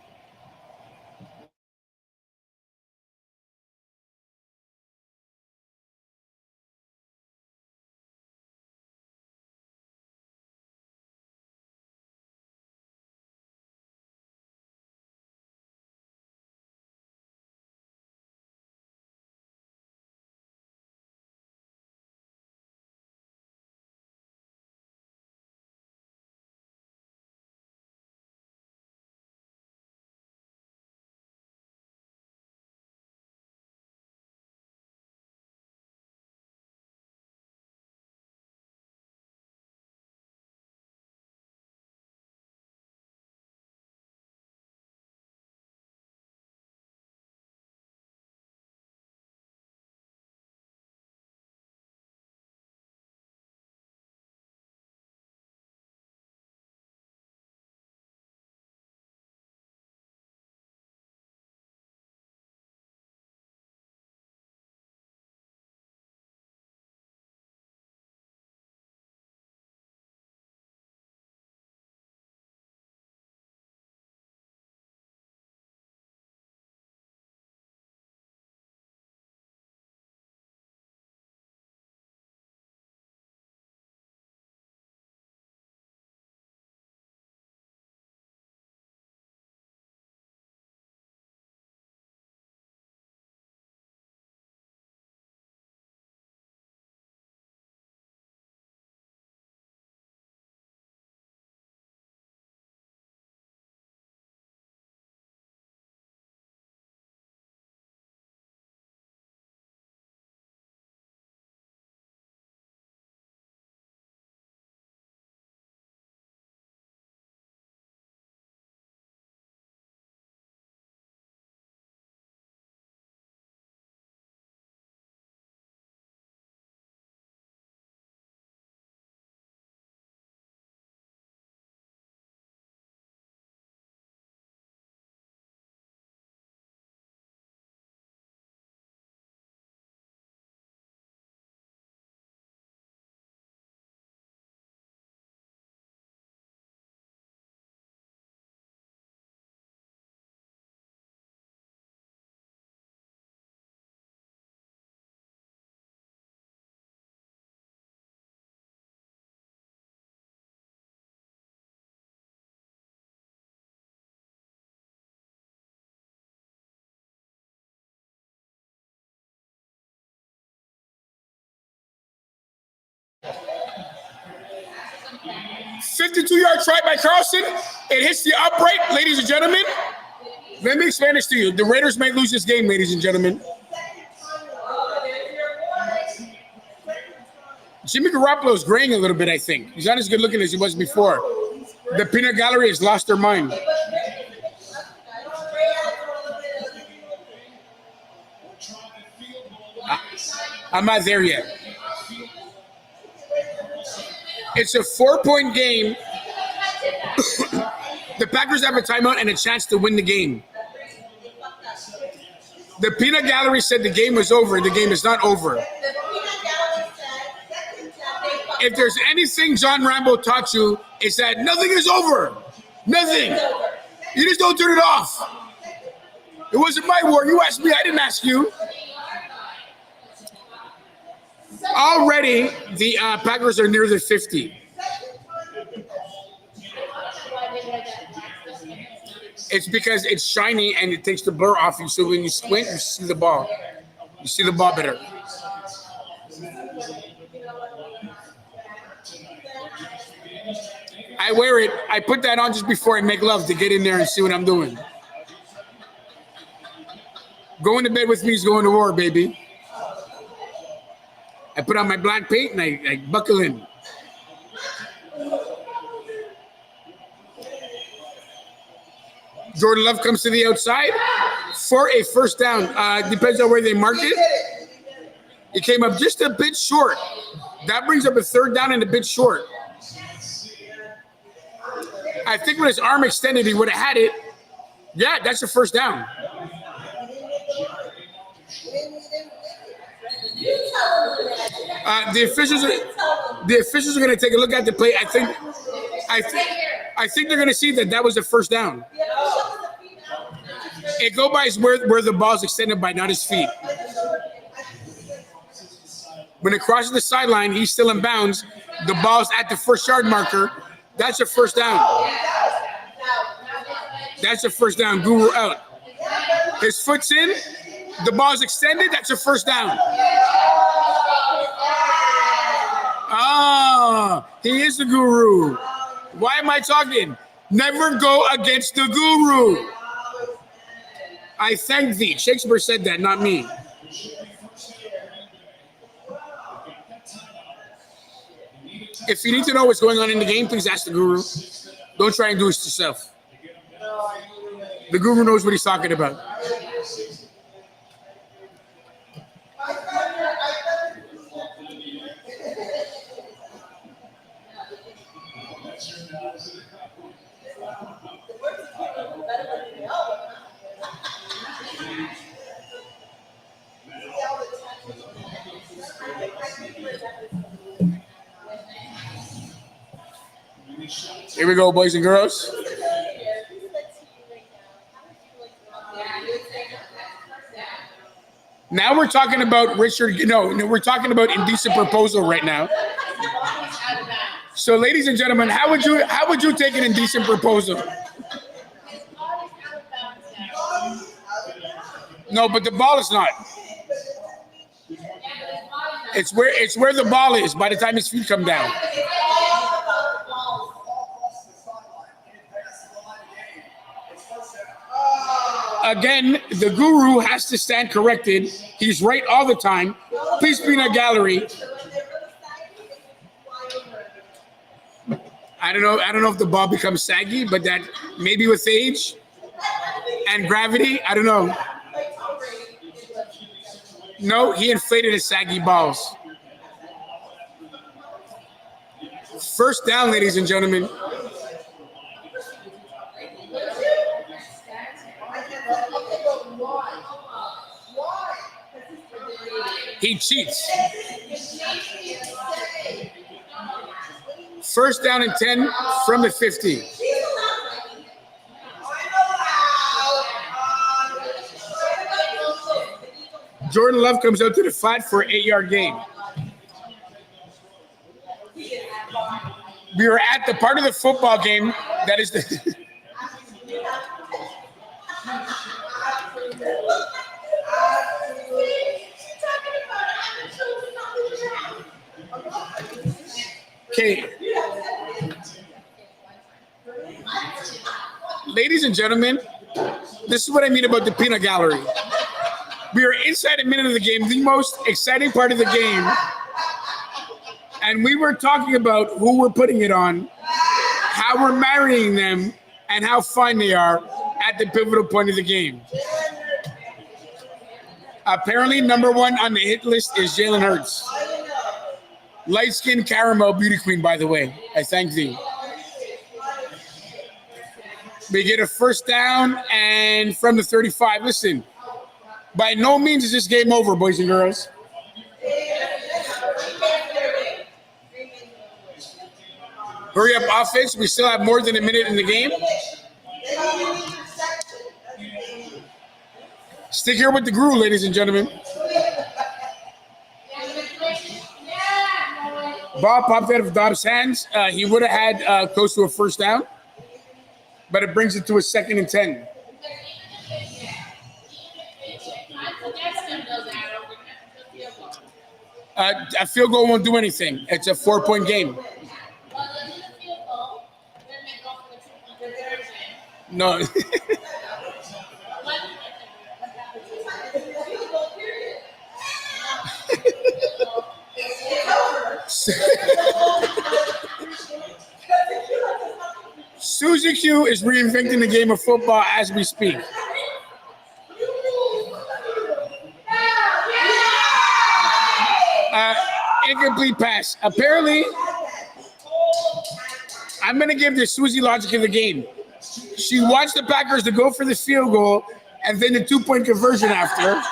52-yard try by Carlson. It hits the upright, ladies and gentlemen. Let me explain this to you. The Raiders might lose this game, ladies and gentlemen. Jimmy Garoppolo is graying a little bit, I think. He's not as good looking as he was before. The peanut gallery has lost their mind. I'm not there yet. It's a 4-point game. The Packers have a timeout and a chance to win the game. The peanut gallery said the game was over. The game is not over. If there's anything John Rambo taught you, it's that nothing is over. Nothing. You just don't turn it off. It wasn't my war. You asked me. I didn't ask you. Already, the Packers are near the 50. It's because it's shiny and it takes the blur off you. So when you squint, you see the ball. You see the ball better. I wear it. I put that on just before I make love to get in there and see what I'm doing. Going to bed with me is going to war, baby. I put on my black paint and I buckle in. Jordan Love comes to the outside for a first down. Depends on where they mark it. It came up just a bit short. That brings up a third down and a bit short. I think with his arm extended, he would have had it. Yeah, that's a first down. The officials are going to take a look at the play. I think they're going to see that was a first down. It go by where the ball's extended by, not his feet. When it crosses the sideline, he's still in bounds. The ball's at the first yard marker. That's a first down. That's a first down. Guru out. His foot's in. The ball's extended. That's a first down. He is the guru. Why am I talking? Never go against the guru. I thank thee. Shakespeare said that, not me. If you need to know what's going on in the game, please ask the guru. Don't try and do it yourself. The guru knows what he's talking about. Here we go, boys and girls. Now we're talking about Richard. No, we're talking about indecent proposal right now. So, ladies and gentlemen, how would you take an indecent proposal? No, but the ball is not. It's where the ball is by the time his feet come down. Again, the guru has to stand corrected. He's right all the time. Please be in a gallery. I don't know if the ball becomes saggy, but that maybe with age and gravity, I don't know. No, he inflated his saggy balls. First down, ladies and gentlemen. He cheats. First down and 10 from the 50. Jordan Love comes out to the flat for an 8-yard gain. We are at the part of the football game that is the... Okay. ladies and gentlemen, this is what I mean about the peanut gallery. We are inside a minute of the game, the most exciting part of the game. And we were talking about who we're putting it on, how we're marrying them, and how fine they are at the pivotal point of the game. Apparently, number one on the hit list is Jalen Hurts. Light-skinned caramel beauty queen, by the way. I thank thee. We get a first down, and from the 35, listen, by no means is this game over, boys and girls. Hurry up offense. We still have more than a minute in the game. Stick here with the guru, ladies and gentlemen. Ball popped out of Dobbs' hands. He would have had close to a first down, but it brings it to a 2nd and 10. A field goal won't do anything. It's a 4-point game. No. Suzy Q is reinventing the game of football as we speak. Incomplete pass. Apparently, I'm going to give the Suzy logic of the game. She watched the Packers to go for the field goal and then the 2-point conversion after.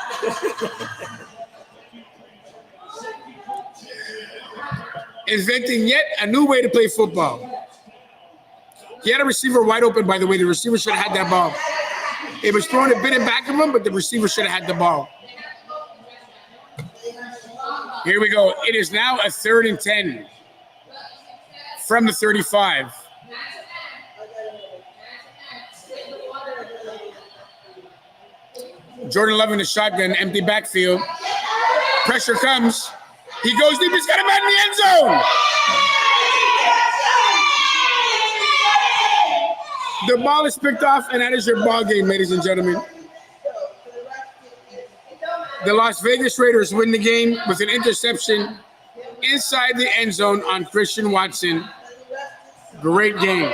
Inventing yet a new way to play football. He had a receiver wide open, by the way. The receiver should have had that ball. It was thrown a bit in back of him, but the receiver should have had the ball. Here we go. It is now a 3rd and 10 from the 35. Jordan Love in the shotgun, empty backfield. Pressure comes. He goes deep. He's got him out in the end zone. The ball is picked off, and that is your ball game, ladies and gentlemen. The Las Vegas Raiders win the game with an interception inside the end zone on Christian Watson. Great game.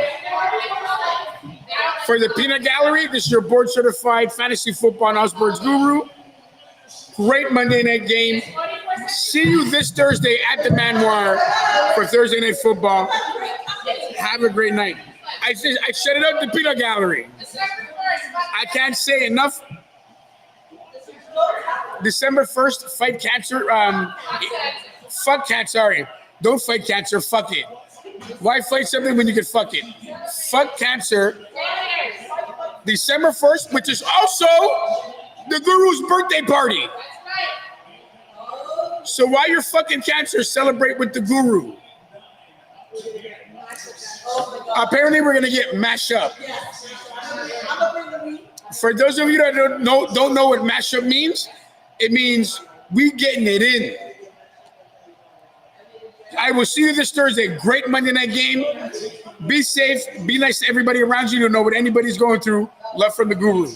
For the Peanut Gallery, this is your board-certified fantasy football and house birds guru. Great Monday night game. See you this Thursday at the Manoir for Thursday Night Football. Have a great night. I set it up the Peanut Gallery. I can't say enough. December 1st, fight cancer. Fuck cancer, sorry. Don't fight cancer, fuck it. Why fight something when you can fuck it? Fuck cancer. December 1st, which is also the Guru's birthday party. So while you're fucking cancer, celebrate with the Guru. Apparently, we're gonna get mashup. For those of you that don't know what mashup means, it means we getting it in. I will see you this Thursday. Great Monday night game. Be safe. Be nice to everybody around you. You don't know what anybody's going through. Love from the Guru.